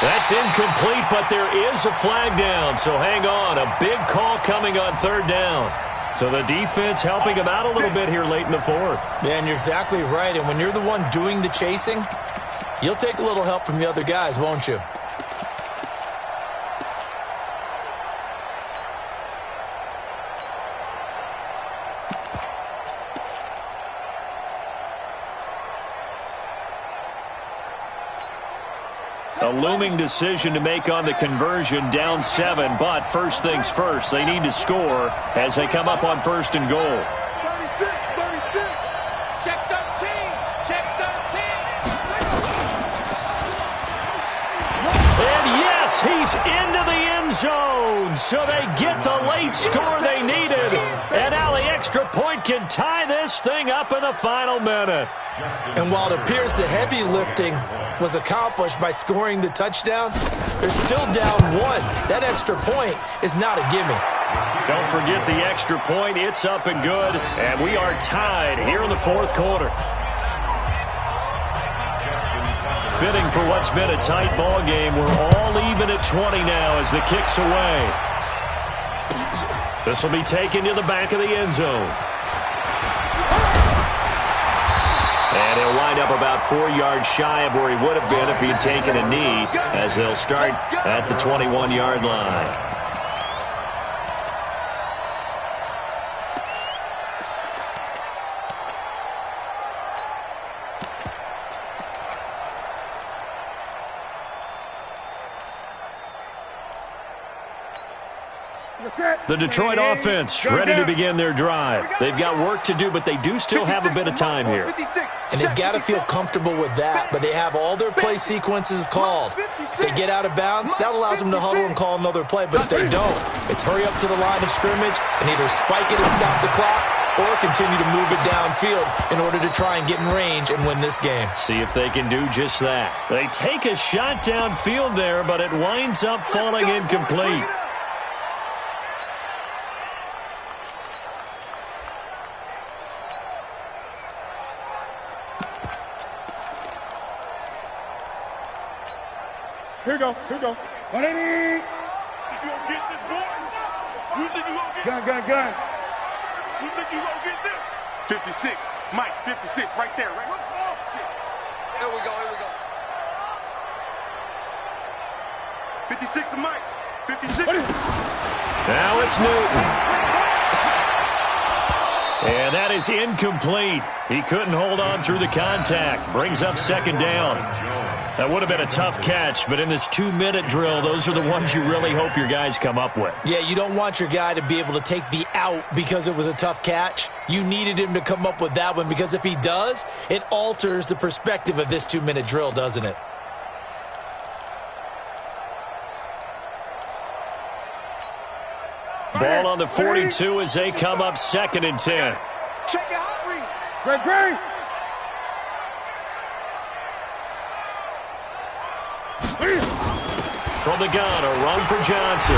That's incomplete, but there is a flag down, so hang on. A big call coming on 3rd down. So the defense helping him out a little bit here late in the 4th. Yeah, and you're exactly right. And when you're the one doing the chasing, you'll take a little help from the other guys, won't you? A looming decision to make on the conversion, down 7, but first things first, they need to score as they come up on 1st and goal. 36. Check 13. Check 13. And yes, he's into the end zone, so they get the late score they needed. And now the extra point can tie this thing up in the final minute. And while it appears the heavy lifting was accomplished by scoring the touchdown, they're still down 1. That extra point is not a gimme. Don't forget the extra point. It's up and good. And we are tied here in the 4th quarter. Fitting for what's been a tight ball game. We're all even at 20 now as the kick's away. This will be taken to the back of the end zone. And he'll wind up about 4 yards shy of where he would have been if he had taken a knee, as they'll start at the 21-yard line. The Detroit offense ready to begin their drive. They've got work to do, but they do still have a bit of time here. And they've got to feel comfortable with that, but they have all their play sequences called. If they get out of bounds, that allows them to huddle and call another play, but if they don't, it's hurry up to the line of scrimmage and either spike it and stop the clock or continue to move it downfield in order to try and get in range and win this game. See if they can do just that. They take a shot downfield there, but it winds up falling incomplete. Here we go. Here we go. 180. You gonna get this, boy? You think you gonna get this? Gun. You think you gonna get this? 56. Mike, 56. Right there. Right. Look, 56. Here we go. 56 to Mike. 56. Now it's Newton. And that is incomplete. He couldn't hold on through the contact. Brings up second down. That would have been a tough catch, but in this 2-minute drill, those are the ones you really hope your guys come up with. Yeah, you don't want your guy to be able to take the out because it was a tough catch. You needed him to come up with that one, because if he does, it alters the perspective of this 2-minute drill, doesn't it? Ball on the 42 as they come up 2nd and 10. Check your hot read. Great. From the gun, a run for Johnson.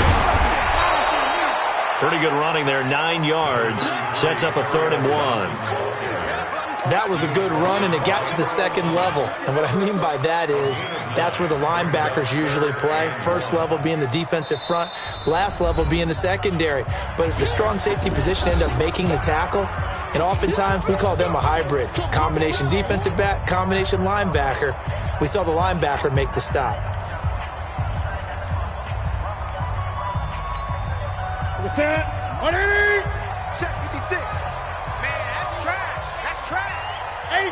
Pretty good running there, 9 yards. Sets up a 3rd and 1. That was a good run, and it got to the second level. And what I mean by that is that's where the linebackers usually play. First level being the defensive front, last level being the secondary. But if the strong safety position end up making the tackle, and oftentimes we call them a hybrid. Combination defensive back, combination linebacker. We saw the linebacker make the stop. Set. 180. Check 56. Man, that's trash. That's trash. 8.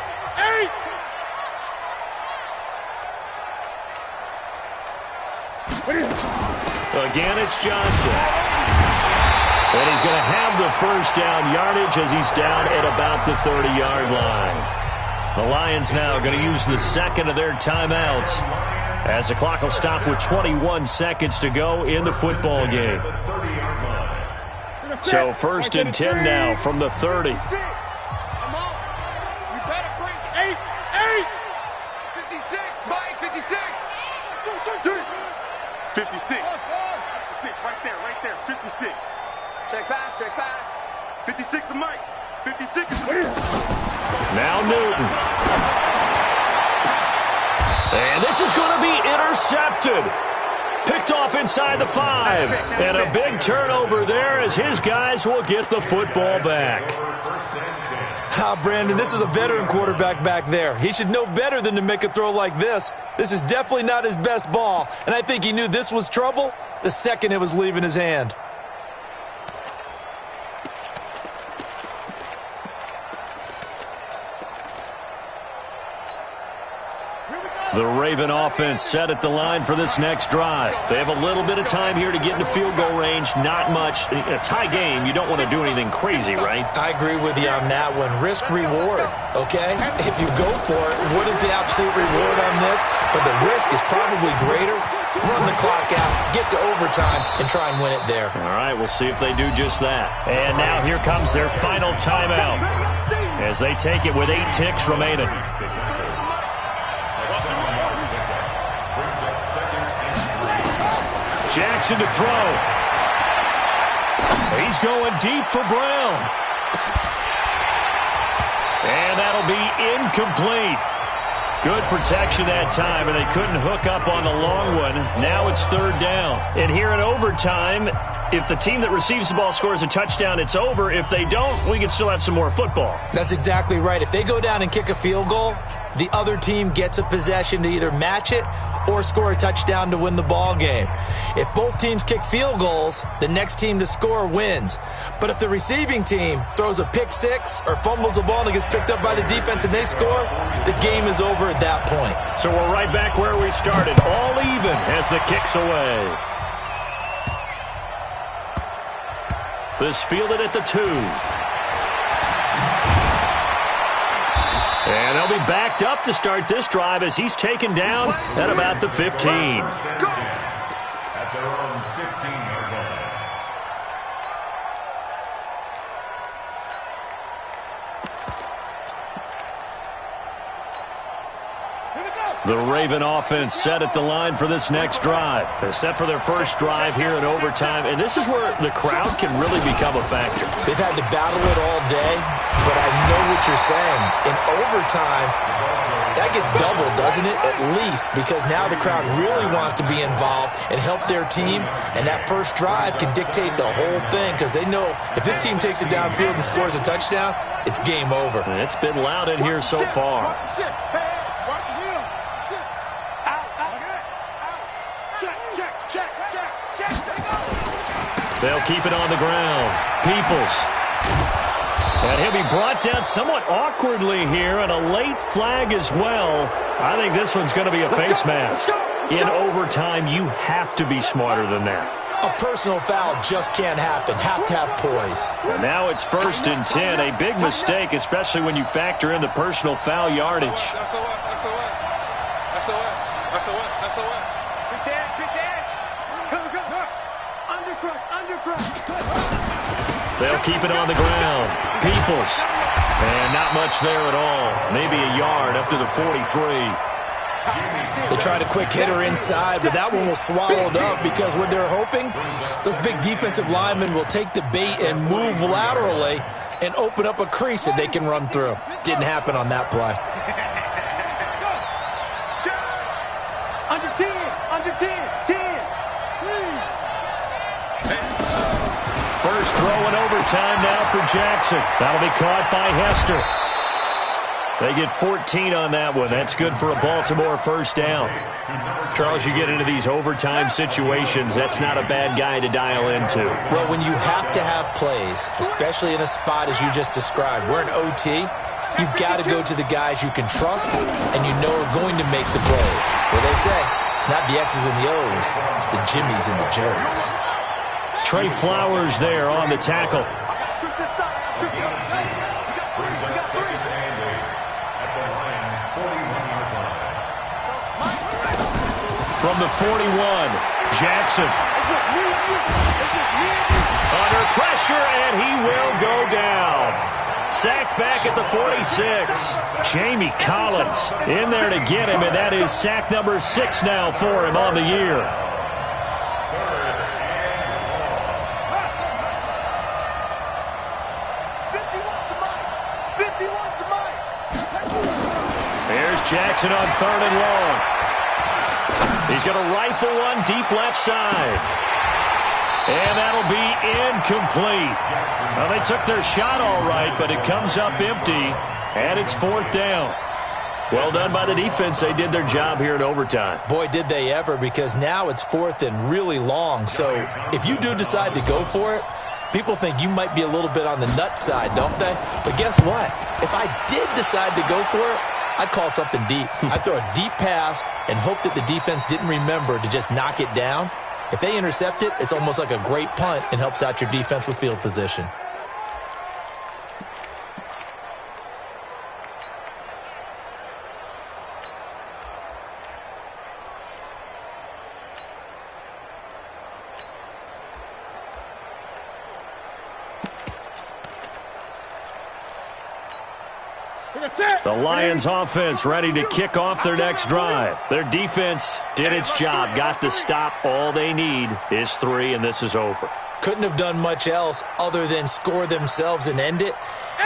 Again, it's Johnson. And he's going to have the first down yardage as he's down at about the 30-yard line. The Lions now going to use the second of their timeouts as the clock will stop with 21 seconds to go in the football game. So 1st and 10 now from the 30. Come on. You better bring 8. 56. Mike, 56. 56. 56. Right there. 56. check back. 56 to Mike. 56 is Now Newton. And this is going to be intercepted. Picked off inside the 5. And a big turnover there as his guys will get the football back. Brandon, this is a veteran quarterback back there. He should know better than to make a throw like this. This is definitely not his best ball. And I think he knew this was trouble the second it was leaving his hand. The Raven offense set at the line for this next drive. They have a little bit of time here to get into field goal range. Not much. A tie game, you don't want to do anything crazy, right? I agree with you on that one. Risk-reward, okay? If you go for it, what is the absolute reward on this? But the risk is probably greater. Run the clock out, get to overtime, and try and win it there. All right, we'll see if they do just that. And now here comes their final timeout as they take it with 8 ticks remaining. Jackson to throw. He's going deep for Brown. And that'll be incomplete. Good protection that time, and they couldn't hook up on the long one. Now it's third down. And here in overtime, if the team that receives the ball scores a touchdown, it's over. If they don't, we can still have some more football. That's exactly right. If they go down and kick a field goal, the other team gets a possession to either match it or score a touchdown to win the ball game. If both teams kick field goals, the next team to score wins. But if the receiving team throws a pick six or fumbles the ball and it gets picked up by the defense and they score, the game is over at that point. So we're right back where we started, all even as the kick's away. This fielded at the 2. And they'll be backed up to start this drive as he's taken down at about the 15. At their own 15-yard line. The Raven offense set at the line for this next drive. They're set for their first drive here in overtime, and this is where the crowd can really become a factor. They've had to battle it all day, but I know what you're saying. In overtime, that gets doubled, doesn't it? At least, because now the crowd really wants to be involved and help their team, and that first drive can dictate the whole thing because they know if this team takes it downfield and scores a touchdown, it's game over. And it's been loud in here so far. They'll keep it on the ground. Peoples. And he'll be brought down somewhat awkwardly here, and a late flag as well. I think this one's going to be a face mask. In overtime, you have to be smarter than that. A personal foul just can't happen. Have to have poise. And now it's 1st and 10. A big mistake, especially when you factor in the personal foul yardage. They'll keep it on the ground. Peoples. And not much there at all. Maybe a yard up to the 43. They tried a quick hitter inside, but that one was swallowed up because what they're hoping, those big defensive linemen will take the bait and move laterally and open up a crease that they can run through. Didn't happen on that play. Under 10, under 10, 10. First throw in overtime now for Jackson. That'll be caught by Hester. They get 14 on that one. That's good for a Baltimore first down. Charles, you get into these overtime situations, that's not a bad guy to dial into. Well, when you have to have plays, especially in a spot as you just described, we're in OT, you've got to go to the guys you can trust and you know are going to make the plays. What they say, it's not the X's and the O's, it's the Jimmies and the Joes. Trey Flowers there on the tackle. Brings up 2nd and 8 at the Lions' 41-yard line. From the 41, Jackson. Under pressure, and he will go down. Sacked back at the 46. Jamie Collins in there to get him, and that is sack number 6 now for him on the year. Jackson on 3rd and long. He's going to rifle one deep left side. And that'll be incomplete. Well, they took their shot all right, but it comes up empty, and it's 4th down. Well done by the defense. They did their job here in overtime. Boy, did they ever, because now it's 4th and really long. So if you do decide to go for it, people think you might be a little bit on the nut side, don't they? But guess what? If I did decide to go for it, I'd call something deep. I'd throw a deep pass and hope that the defense didn't remember to just knock it down. If they intercept it, it's almost like a great punt and helps out your defense with field position. The Lions offense ready to kick off their next drive. Their defense did its job, got the stop. All they need is 3, and this is over. Couldn't have done much else other than score themselves and end it.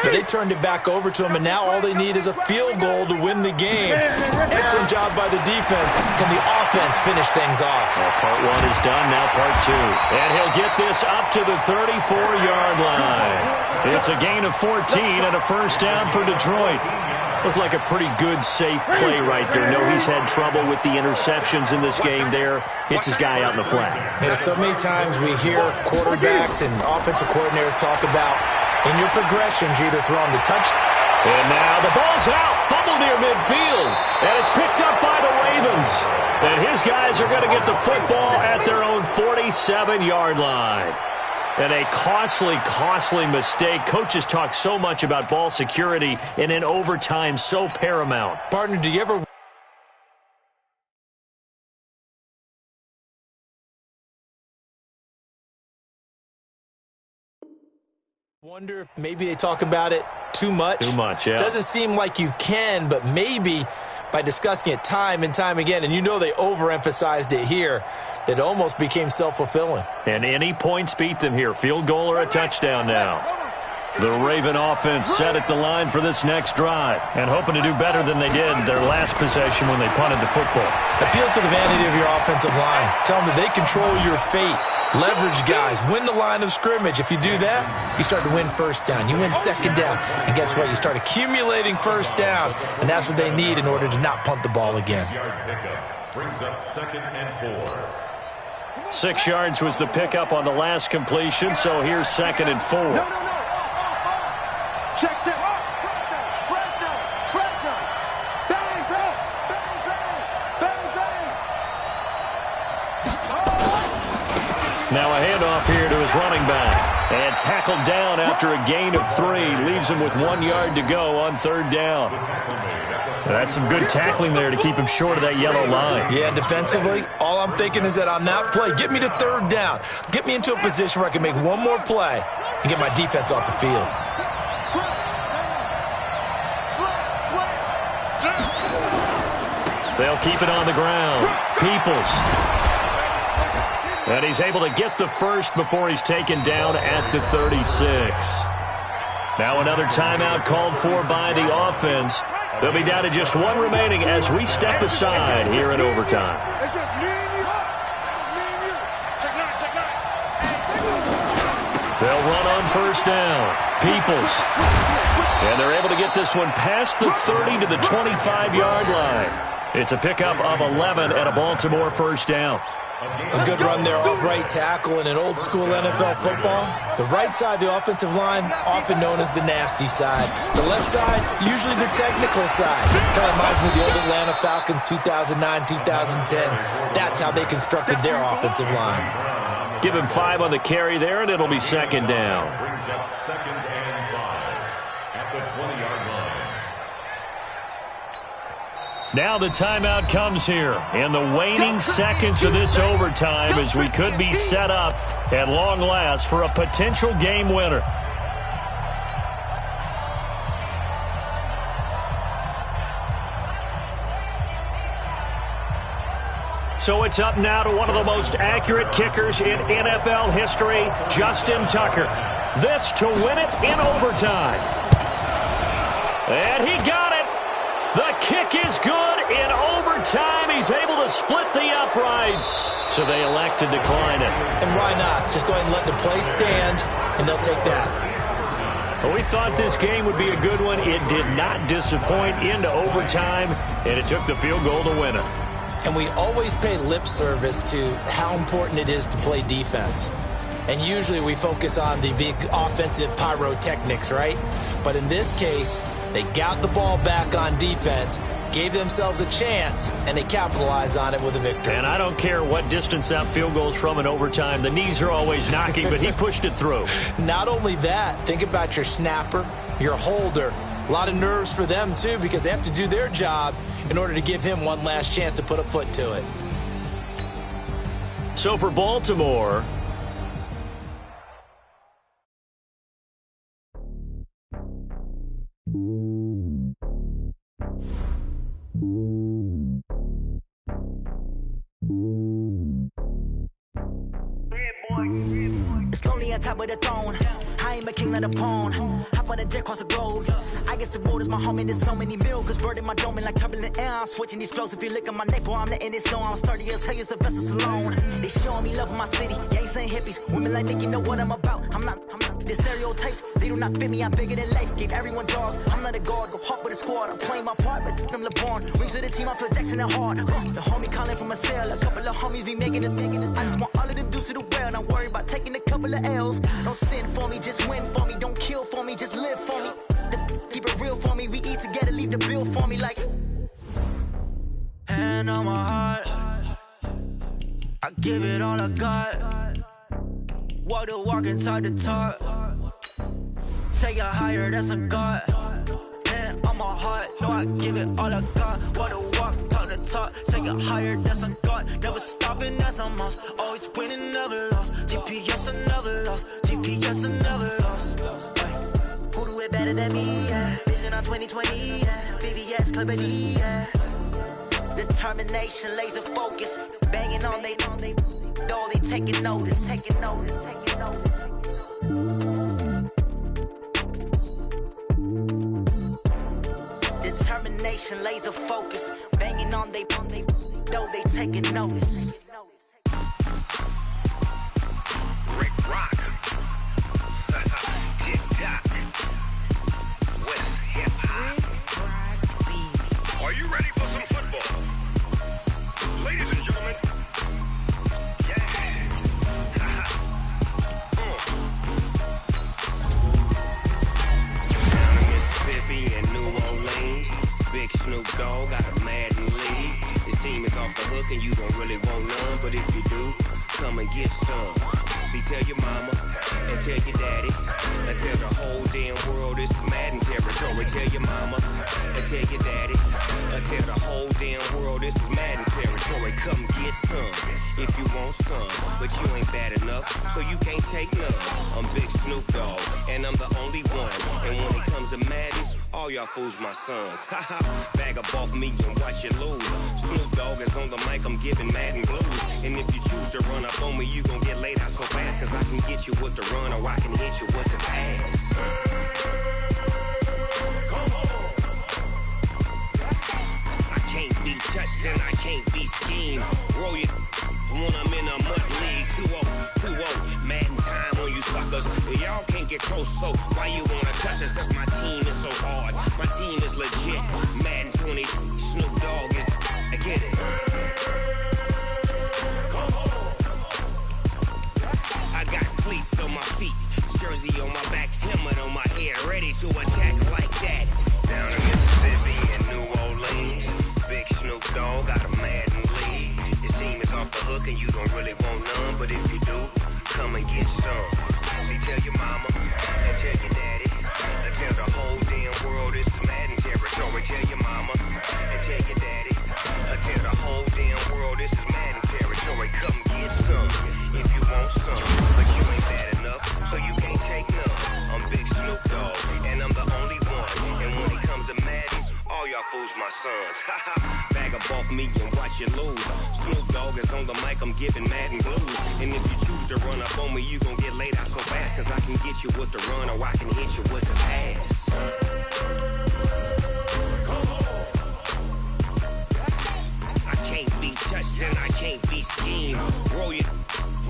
but they turned it back over to him, and now all they need is a field goal to win the game. Excellent job by the defense. Can the offense finish things off? Well, part one is done, now part two. And he'll get this up to the 34-yard line. It's a gain of 14 and a first down for Detroit. Looked like a pretty good, safe play right there. No, he's had trouble with the interceptions in this game there. Hits his guy out in the flat. Yeah, so many times we hear quarterbacks and offensive coordinators talk about, in your progressions, you're either throwing the touchdown. And now the ball's out, fumble near midfield, and it's picked up by the Ravens. And his guys are going to get the football at their own 47-yard line. And a costly, costly mistake. Coaches talk so much about ball security, and in overtime, so paramount. Partner, do you ever wonder if maybe they talk about it too much? Too much, yeah. Doesn't seem like you can, but maybe by discussing it time and time again, and you know they overemphasized it here, it almost became self-fulfilling. And any points beat them here. Field goal or a touchdown now. The Raven offense set at the line for this next drive and hoping to do better than they did their last possession when they punted the football. Appeal to the vanity of your offensive line. Tell them that they control your fate. Leverage guys. Win the line of scrimmage. If you do that, you start to win first down. You win second down. And guess what? You start accumulating first downs. And that's what they need in order to not punt the ball again. Brings up 2nd and 4. 6 yards was the pickup on the last completion, so here's 2nd and 4. Check. Pressure. Bang, bang. Now a handoff here to his running back. And tackled down after a gain of 3. Leaves him with 1 yard to go on 3rd down. That's some good tackling there to keep him short of that yellow line. Yeah, defensively, all I'm thinking is that on that play, get me to 3rd down. Get me into a position where I can make one more play and get my defense off the field. They'll keep it on the ground. Peoples. And he's able to get the first before he's taken down at the 36. Now another timeout called for by the offense. They'll be down to just 1 remaining as we step aside here in overtime. It's just me and you. Check 9. They'll run on first down. Peoples. And they're able to get this one past the 30 to the 25-yard line. It's a pickup of 11 and a Baltimore first down. A good run there off right tackle in an old-school NFL football. The right side of the offensive line, often known as the nasty side. The left side, usually the technical side. Kind of reminds me of the old Atlanta Falcons 2009, 2010. That's how they constructed their offensive line. Give him 5 on the carry there, and it'll be 2nd down. Brings up 2nd and 5 at the 20-yard line. Now the timeout comes here in the waning seconds of this overtime as we could be set up at long last for a potential game winner. So it's up now to one of the most accurate kickers in NFL history, Justin Tucker. This to win it in overtime. And he got it. The kick is good in overtime. He's able to split the uprights. So they elect to decline it. And why not? Just go ahead and let the play stand, and they'll take that. Well, we thought this game would be a good one. It did not disappoint into overtime, and it took the field goal to win it. And we always pay lip service to how important it is to play defense. And usually we focus on the big offensive pyrotechnics, right? But in this case, they got the ball back on defense, gave themselves a chance, and they capitalized on it with a victory. And I don't care what distance that field goes from in overtime. The knees are always knocking, but he pushed it through. Not only that, think about your snapper, your holder. A lot of nerves for them, too, because they have to do their job in order to give him one last chance to put a foot to it. So for Baltimore, It's lonely on top of the throne. I ain't a king, not a pawn. Hop on a jet across the globe. I guess the world is my home and there's so many milkers. Bird in my dome and like turbulent air. I'm switching these flows. If you look at my neck, boy, I'm letting it snow. I'm sturdy as hell, it's a vessel alone. They showing me love in my city. Yeah, ain't saying hippies. Women like Nicky know what I'm about. I'm not the stereotypes. They do not fit me. I'm bigger than life. Gave everyone jobs. I'm not a guard. Go hard with a squad. I'm playing my part, but them LeBron. Rings to the team. I feel Jackson and hard. The homie calling from a cell. A couple of homies be making it. I just want all of them dudes to the well. Not worry about taking a couple of L's. Don't sin for me, just win for me. Don't kill for me, just live for me. Keep it real for me. We eat together, leave the bill for me like. Hand on my heart, I give it all I got. Walk the walk and talk the talk. Take it higher, that's a God. Hand on my heart, no, I give it all I got. Walk the walk, talk the talk. Take it higher, that's a God. Never stopping, that's a must. Always winning, never lost. GPS, I never lost. GPS, I never lost. Who do it better than me? Yeah. Vision on 2020. Yeah. VVS, Clarity. Yeah. Determination, laser focus. Banging on they door, they taking notice. Taking notice. Taking notice. Determination, laser focus. Banging on they door, they taking notice. Rick Rock. TikTok. West Hip Hop. Are you ready for some football? Ladies and gentlemen. Yeah. Down in Mississippi and New Orleans, Big Snoop Dogg got a Madden league. His team is off the hook and you don't really want none, but if you do, come and get some. See, tell your mama and tell your daddy and tell the whole damn world this is Madden territory. Tell your mama and tell your daddy and tell the whole damn world this is Madden territory. Come get some if you want some, but you ain't bad enough, so you can't take none. I'm Big Snoop Dogg and I'm the only one. And when it comes to Madden, all y'all fools my sons. Haha, bag up off me and watch you lose. Snoop Dogg is on the mic, I'm giving Madden blues. And if you choose to run up on me, you gon' get laid out so fast. Cause I can get you with the run or I can hit you with the pass. I can't be touched and I can't be schemed. Roll you when I'm in a mud league. 2-0, Madden time on you suckers. Y'all can't get close, so why you wanna touch us? Cause my team is so hard. My team is legit. Madden 20, Snoop Dogg is. I get it. I got cleats on my feet, jersey on my back, helmet on my head, ready to attack like that. Down in Mississippi and New Orleans, Big Snoop Dogg got a Madden league. His team is off the hook and you don't really want none, but if you do, come and get some. See, tell your mama and tell your daddy and tell the whole damn world this is Madden territory. Tell your mama and tell your daddy and tell the whole damn world this is Madden territory. Come get some if you want some, but you ain't bad enough, so you can't take none. I'm Big Snoop Dogg and I'm the only one. And when it comes to Madden, all y'all fools my sons. Bag up off me and watch you lose. Snoop Dogg is on the mic, I'm giving Madden blues. And if you choose to run up on me, you gon' get laid out so fast. Cause I can get you with the run or I can hit you with the pass. I can't be touched and I can't be schemed. Roll you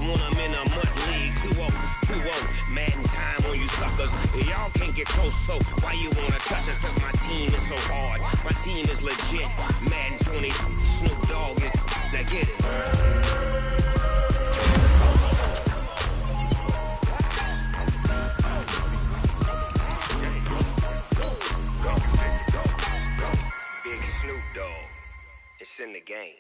when I'm in a mud league. 2-0, Madden time on you suckers. Y'all can't get close, so why you wanna touch us? Cause my team is so hard. My team is legit. Madden 20, Snoop Dogg is. Now get it. Big Snoop Dogg. It's in the game.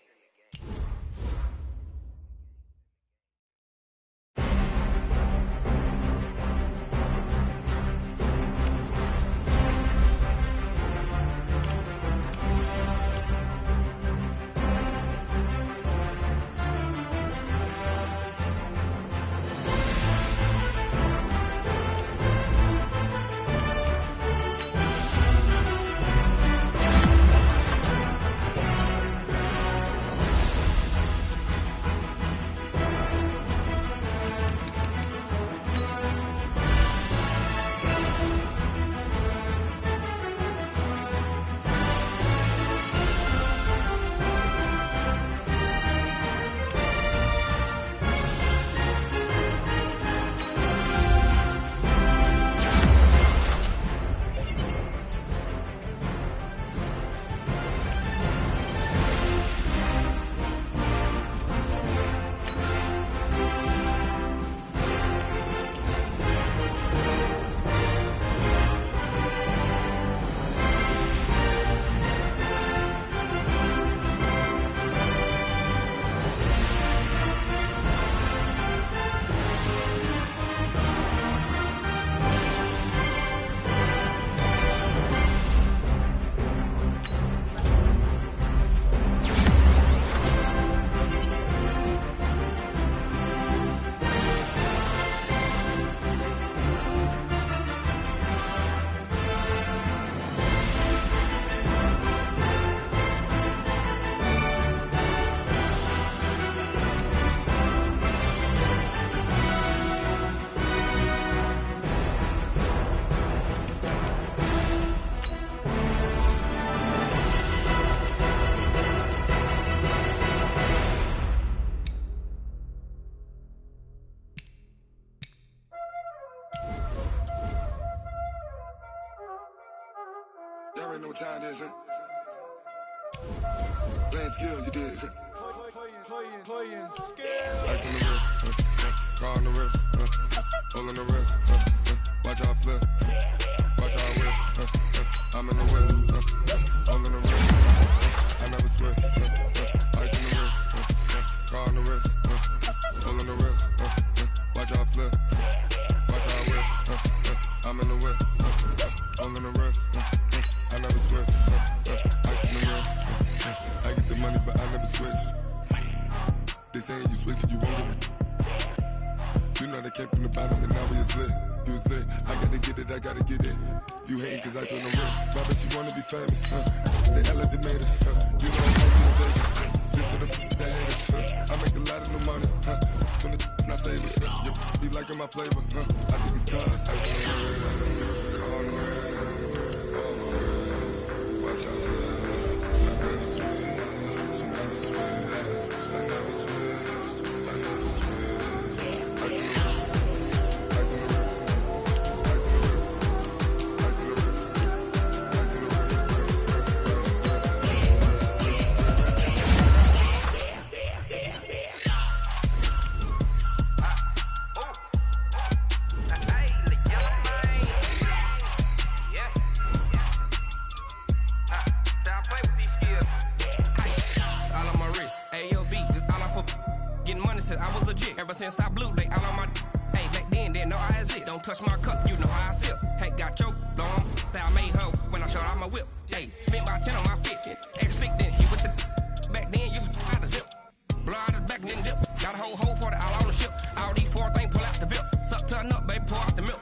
know what time it is, huh? Playing skills, you did. Playing skills. Ice on the wrist, car on the wrist, hole in the wrist, watch how I flip, watch how I whip, I'm in the whip, hole in the wrist, I never switch, ice on the wrist, car on the wrist, hole in the wrist, watch how I flip, watch how I whip, I'm in the whip, hole in the wrist, I never switch, ice on the wrist, I get the money but I never switch. They saying you switch, you won't get it. You know they came from the bottom and now we is lit. You was lit, I gotta get it, I gotta get it. You hating cause I told them wrist. Why bet you wanna be famous, They elevated, you know I'm nice in Vegas. This for the haters, I make a lot of new money, When the not saving, you be liking my flavor, I think it's cause. Ice on the wrist, on the wrist, watch out for this. I never switch, I never switch. I never switch, I never switch. Ice on the wrist, ice on the wrist, ice on the wrist, ice on the wrist, ice on the wrist, I was legit ever since I blew they all on my. Hey, back then didn't know I exist. Don't touch my cup, you know how I sip. Hey, got your long. That I made her when I showed out my whip. Hey, spent about 10 on my fit. Ex-slick then hit with the. Back then used to out the zip. Blow out his back then dip. Got a whole party all on the ship. All these 4 things pull out the VIP. Suck turn up, baby, pour out the milk.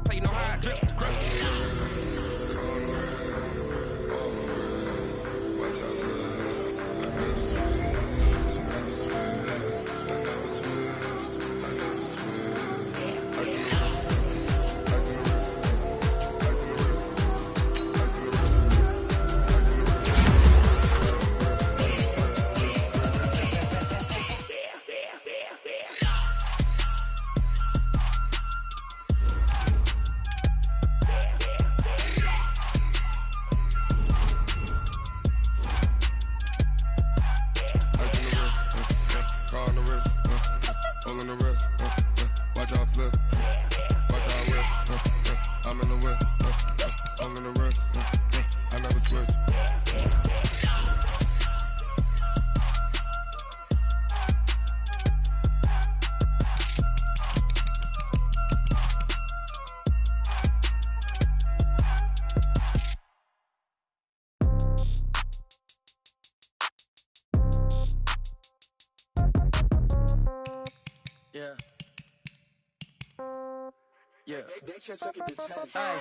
So you know how I drip. Crush. Watch out for this. I never switch, I never switch. Hey,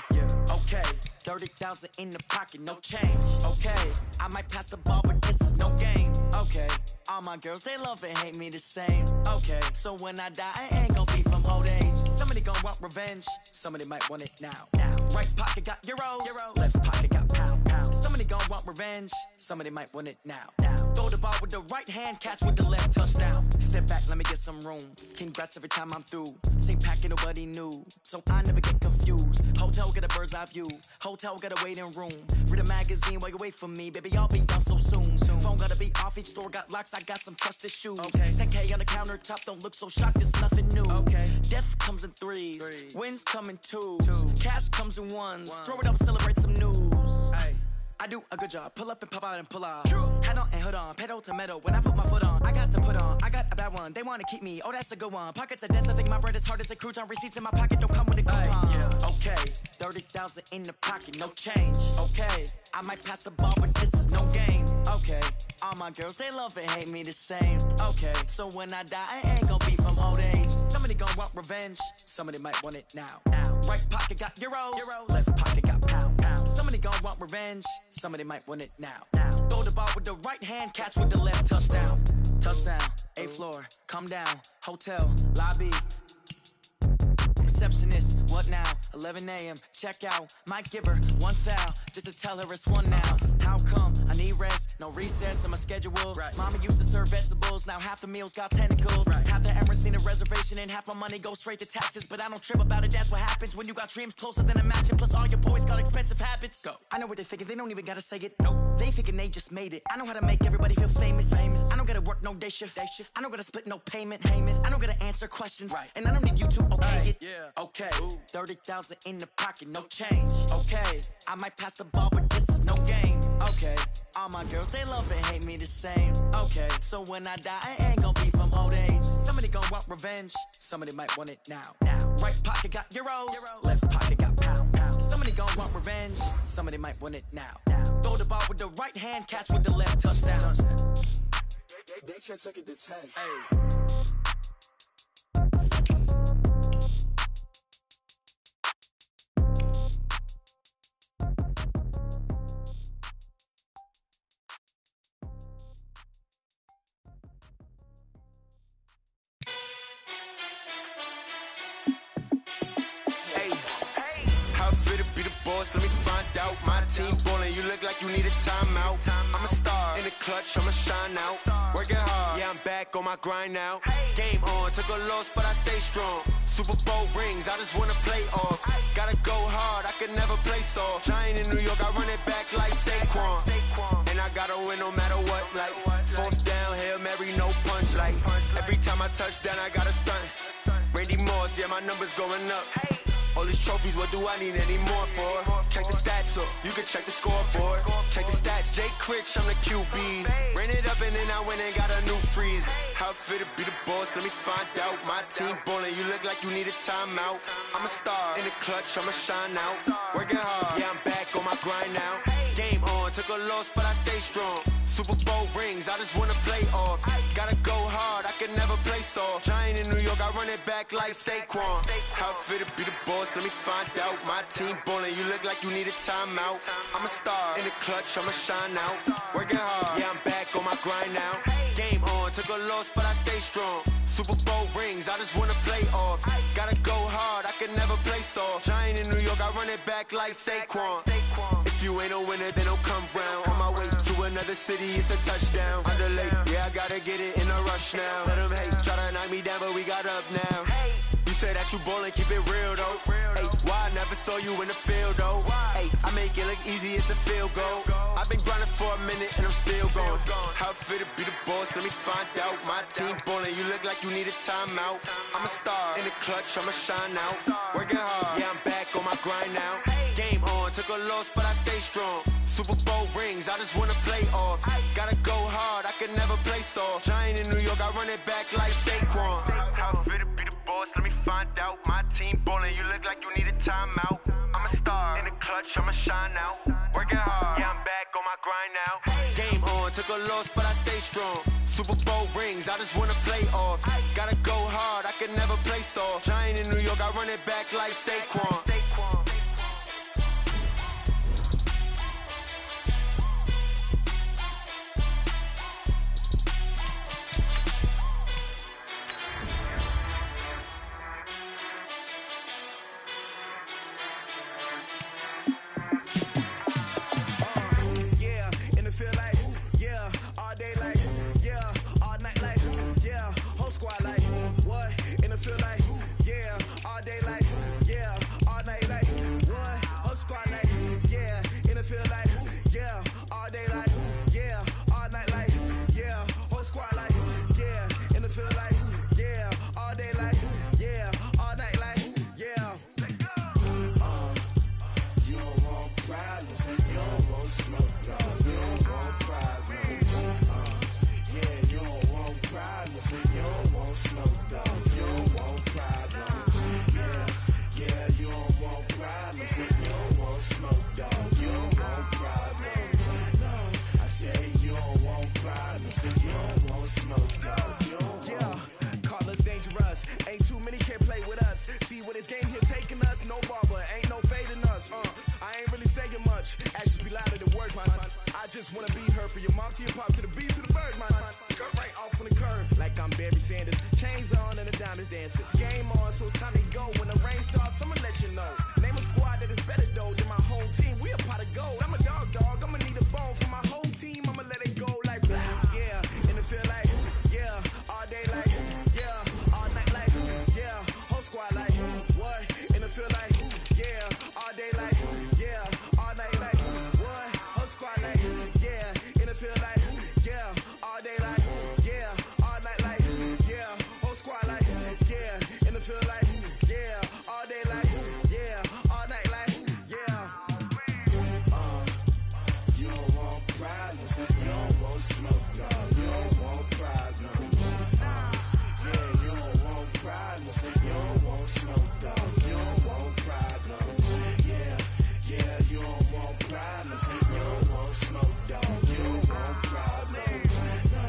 okay, 30,000 in the pocket, no change. Okay, I might pass the ball, but this is no game. Okay, all my girls, they love and hate me the same. Okay, so when I die, I ain't gon' be from old age. Somebody gon' want revenge, somebody might want it now. Right pocket got euros, left pocket got pound. Somebody gon' want revenge, somebody might want it now. Throw the ball with the right hand, catch with the left, touchdown. Step back, let me get some room. Congrats every time I'm through. Same packet, nobody knew, so I never get confused. Hotel get a bird's eye view, hotel get a waiting room. Read a magazine while you wait for me, baby, I'll be done so soon. Phone gotta be off, each store got locks, I got some trusted shoes. 10K on the countertop, don't look so shocked, it's nothing new. Death comes in threes, wins come in twos, cash comes in ones. Throw it up, celebrate some news. I do a good job, pull up and pop out and pull out. Head on and hood on, pedal to metal. When I put my foot on, I got to put on. I got a bad one, they wanna keep me, oh that's a good one. Pockets are dense, I think my bread is hard as a crouton. Receipts in my pocket don't come with a coupon. Okay, 30,000 in the pocket, no change. Okay, I might pass the ball, but this is no game. Okay, all my girls, they love and hate me the same. Okay, so when I die, I ain't gon' be from old age. Somebody gon' want revenge, somebody might want it now. Right pocket got euros, left pocket got pound. Somebody gon' want revenge, somebody might want it now. Throw the ball with the right hand, catch with the left, touchdown. Touchdown, 8th floor, come down, hotel, lobby. receptionist. What now? 11 a.m. Check out. Might give her one foul just to tell her it's one now. How come? I need rest. No recess in my schedule. Right. Mama used to serve vegetables. Now half the meals got tentacles. Right. Half the errands need a reservation and half my money goes straight to taxes. But I don't trip about it. That's what happens when you got dreams closer than a matching. Plus all your boys got expensive habits. Go. I know what they're thinking. They don't even gotta say it. Nope. They thinking they just made it. I know how to make everybody feel famous. I don't gotta work no day shift. I don't gotta split no payment. I don't gotta answer questions. Right. And I don't need you to okay it. Yeah. Okay. 30,000 in the pocket, no change. Okay. I might pass the ball, but this is no game. Okay. All my girls, they love and hate me the same. Okay. So when I die, I ain't gonna be from old age. Somebody gonna want revenge. Somebody might want it now. Right pocket got euros. Left pocket got pounds. Somebody gonna want revenge. Somebody might want it now. Throw the ball with the right hand, catch with the left, touchdown. They check it to 10. Hey. Let me find out. My team ballin', you look like you need a timeout. I'm a star in the clutch, I'ma shine out. Working hard, yeah, I'm back on my grind now. Game on, took a loss, but I stay strong. Super Bowl rings, I just wanna play off. Gotta go hard, I could never play soft. Giant in New York, I run it back like Saquon. And I gotta win no matter what, like fourth down, Hail Mary, no punch. Like every time I touch down, I gotta stunt. Randy Moss, yeah, my numbers going up. All these trophies, what do I need any more for? Check the stats up, you can check the scoreboard. Check the stats, Jake Critch, I'm the QB. Ran it up and then I went and got a new freeze. How it fit to be the boss, let me find out. My team ballin', you look like you need a timeout. I'm a star in the clutch, I'ma shine out. Working hard, yeah, I'm back on my grind now. Game on, took a loss, but I stay strong. Super Bowl rings, I just wanna play off. Gotta go hard, I can never play soft. Giant in New York, I run it back like Saquon. How it fit to be the boss, let me find out. My team ballin', you look like you need a timeout. I'm a star in the clutch, I'ma shine out. Working hard, yeah, I'm back on my grind now. Game on, took a loss, but I stay strong. Super Bowl rings, I just wanna play off. Gotta go hard, I can never play soft. Giant in New York, I run it back like Saquon. If you ain't a winner, then don't come round. On my way to another city, it's a touchdown. Underlay, yeah, I gotta get it in a rush now. Let them hate, try to knock me down, but we got up now. You say that you ballin', keep it real though. Hey, why I never saw you in the field though? Hey, I make it look easy, it's a field goal. I've been grinding for a minute and I'm still going. How it fit to be the boss, let me find out. My team ballin', you look like you need a timeout. I'm a star in the clutch, I'ma shine out. Working hard, yeah, I'm back on my grind now. Game on, took a loss, but I stay strong. Super Bowl rings, I just wanna play off. Gotta go hard, I can never play soft. Giant in New York, I run it back like Saquon. How it fit to be the boss, let me find out. My team ballin', you look like you need a timeout. I'm a star in the clutch, I'ma shine out. Working hard, yeah, I'm back on my grind now. Game on, took a loss, but I stay strong. Super Bowl rings, I just wanna play off. Gotta go hard, I can never play soft. Giant in New York, I run it back like Saquon. just wanna be her. For your mom to your pop to the beat to the bird, man. Cut right off on the curb, like I'm Barry Sanders. Chains on and the diamonds dancing. Game on, so it's time to go. When the rain starts, I'ma let you know. Name a squad that is better though than my whole team. We a pot of gold. I'm a dog. I'ma need a bone for my whole team. I'ma let it go like yeah. And it feel like yeah. All day like yeah. All night like yeah. Whole squad like what? And it feel like yeah. All day like yeah. All night like what? Whole squad like yeah. And it feel like yeah. All day like yeah. All night like yeah. Whole squad like yeah. And it feel like yeah. All day like yeah. All night like yeah. You don't want problems. You don't want smoke, no. You don't want problems. Yeah, you don't want problems. You don't want smoke, dog. You don't want problems. Yeah, you don't want problems. You don't want smoke, dog. You don't want problems. No,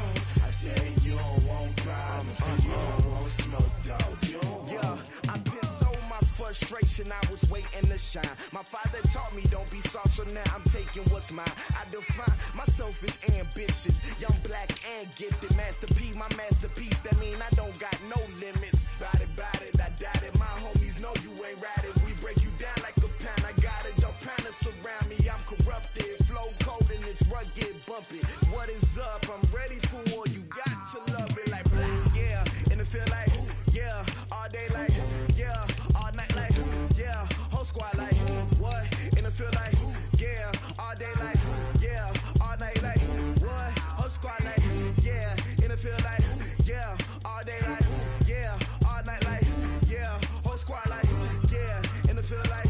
I said you don't want problems. You don't want smoke, dog. You don't want. Yeah, I've been so my frustration. I was waiting to shine. My father taught me don't be soft, so now I'm taking what's mine. I define myself as ambitious, young, black, and gifted. Master P, my masterpiece. That mean I don't got no limits. Bout it, I doubt it. My homies know you ain't ratted. We break you down like a pound. I got it, don't pound to surround me. I'm corrupted, flow cold and it's rugged, bumpy. What is up? I'm ready for war. You got to love it like black, yeah. And it feel like yeah. All day like yeah. All night like yeah. Whole squad like what? And it feel like yeah. All day like yeah. All night like what? Whole squad like yeah. And it feel like yeah. All day like yeah. All night like yeah. Whole squad like yeah. And it feel like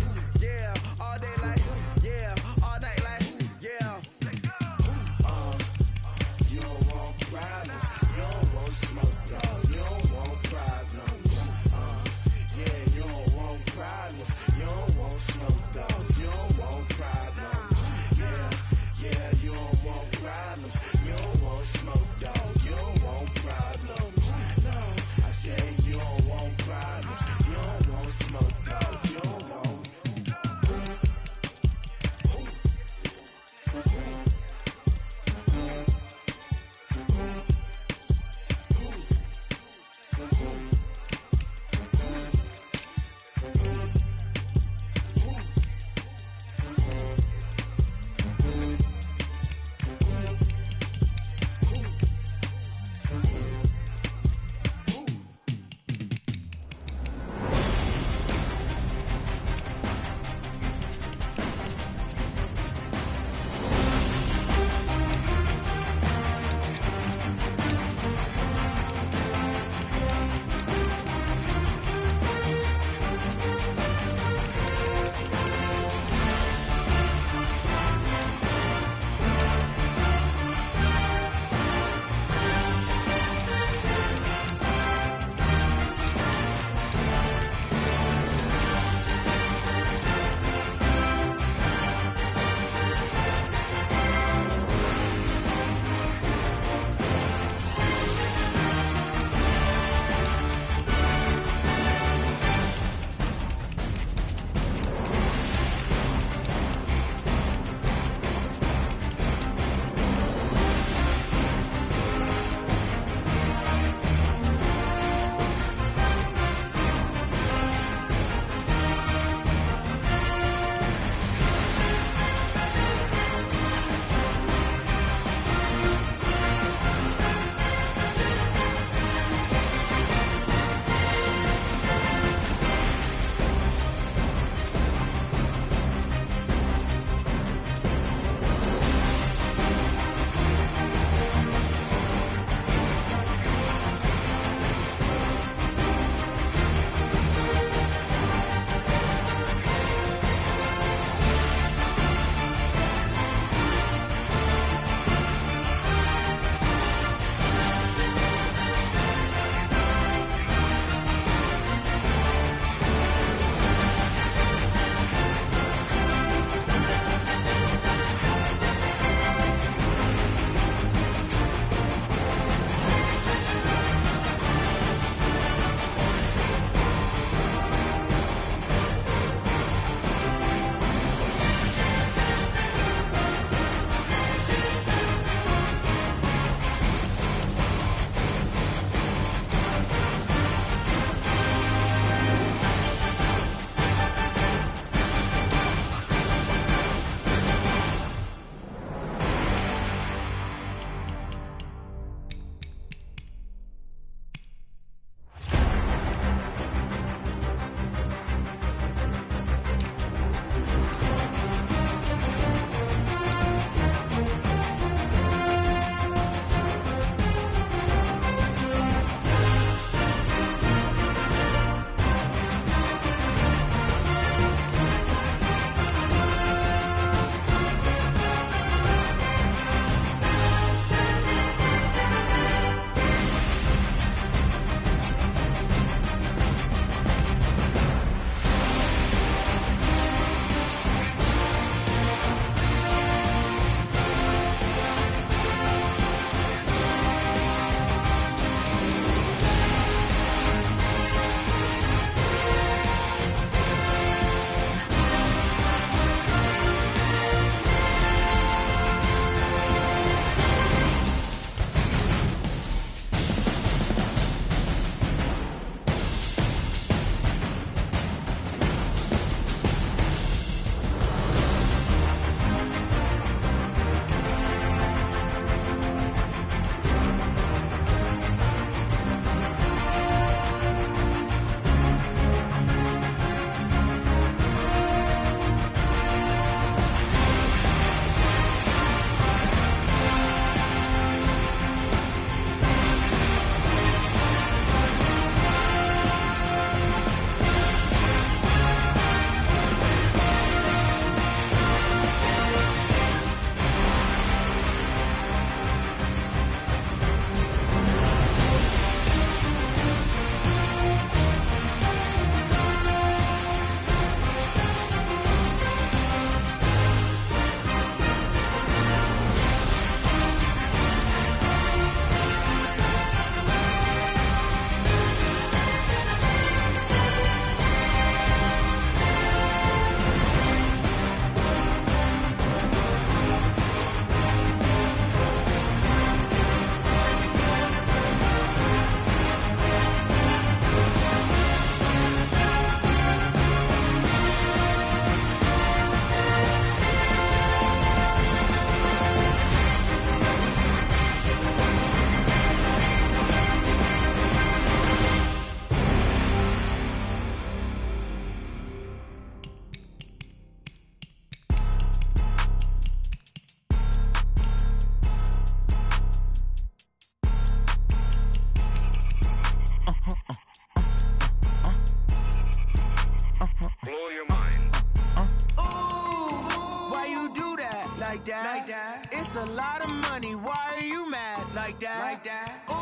like that. It's a lot of money, why are you mad like that? Ooh,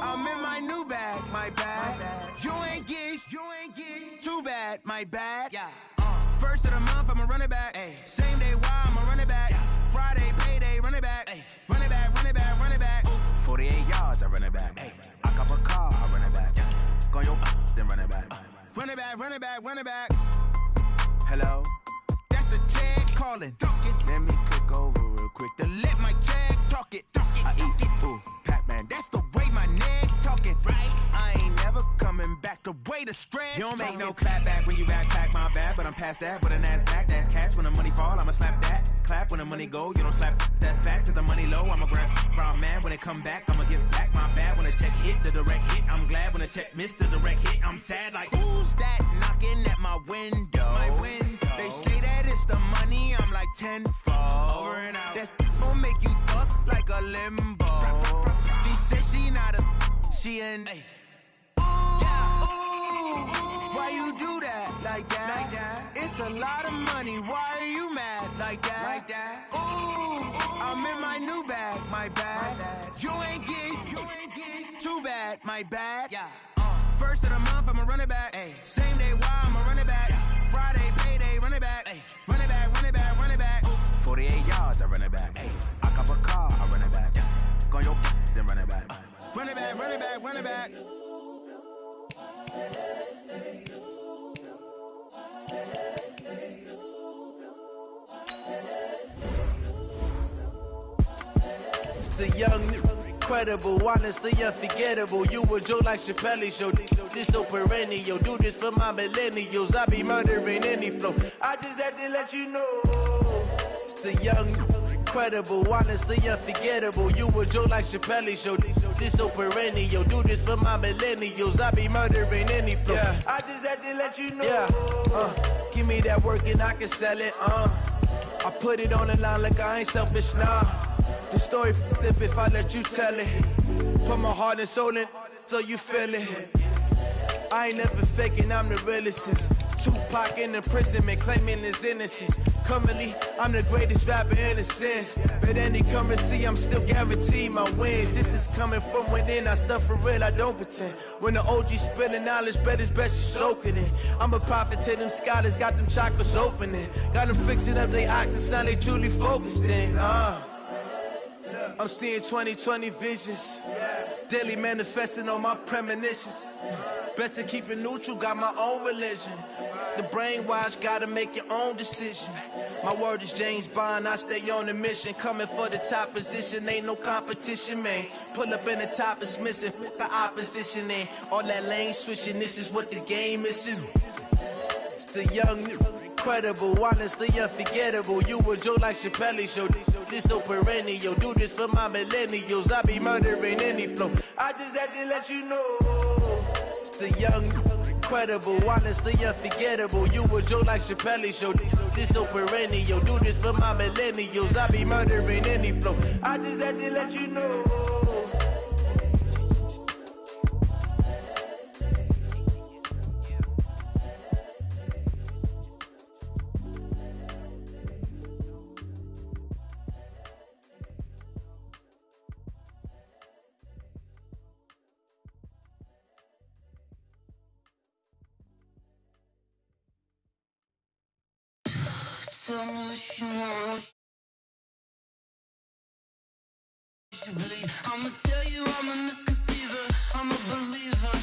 I'm in my new bag, my bad. You ain't get too bad, my bad. First of the month, I'ma run it back. Same day, why I'ma run it back. Friday, payday, run it back. Run it back, run it back, run it back. 48 yards, I run it back. I cop a car, I run it back. Go your then run it back. Run it back, run it back, run it back. Hello? That's the jag calling. Let me click over real quick to let my jag talk it. I eat it, ooh, Pac-Man. That's the way my neck talking. Right? I ain't never coming back the way the stress. You don't make no clap back when you backpack, my bad. But I'm past that with a NASDAQ. That's cash when the money fall, I'ma slap that. Clap when the money go, you don't slap. That's facts. If the money low, I'ma grab brown man. When it come back, I'ma give back my bad. When the check hit, the direct hit. I'm glad when the check missed the direct hit. I'm sad like, who's that knocking at my window? My window. They say that it's the money, I'm like tenfold. Over and out. That's gon' make you fuck like a limbo. She said she not a, she an. Ooh, why you do that like that? It's a lot of money, why are you mad like that? Ooh, I'm in my new bag, my bad. You ain't get too bad, my bad. First of the month, I'ma run it back. Same day, why I'ma run it back. Friday, payday, run it back. Run it back, run it back, run it back. 48 yards, I run it back. I cop a car, I run it back. Go your then run it back. Run it back, run it back, run it back. It's the young, incredible, honestly unforgettable. You a Joe like Chappelle show. This so perennial. Do this for my millennials. I be murdering any flow. I just had to let you know. It's the young, incredible, honestly unforgettable. You a Joe like Chappelle show. This so perennial. Do this for my millennials. I be murdering any flow. I just had to let you know. Give me that work and I can sell it. I put it on the line like I ain't selfish, nah. The story flip if I let you tell it. Put my heart and soul in so you feel it. I ain't never faking, I'm the realest since Tupac in imprisonment, claiming his innocence. Currently, I'm the greatest rapper in a sense. But any currency, I'm still guaranteed my wins. This is coming from within, I stuff for real, I don't pretend. When the OG spilling knowledge, bet it's best you soak it in. I'm a prophet to them scholars, got them chakras opening. Got them fixing up they octaves, now they truly focused in. I'm seeing 2020 visions. Daily manifesting on my premonitions. Best to keep it neutral, got my own religion. The brainwash, gotta make your own decision. My word is James Bond, I stay on a mission. Coming for the top position, ain't no competition, man. Pull up in the top, it's missing, the opposition, ain't all that lane switching, this is what the game is. It's the young, incredible, honestly unforgettable. You a Joe like Chappelle show. This so perennial. Do this for my millennials. I be murdering any flow. I just had to let you know. It's the young, incredible, honestly unforgettable. You a Joe like Chappelle show. This so perennial. Do this for my millennials. I be murdering any flow. I just had to let you know. I'ma tell you I'm a misconceiver, I'm a believer.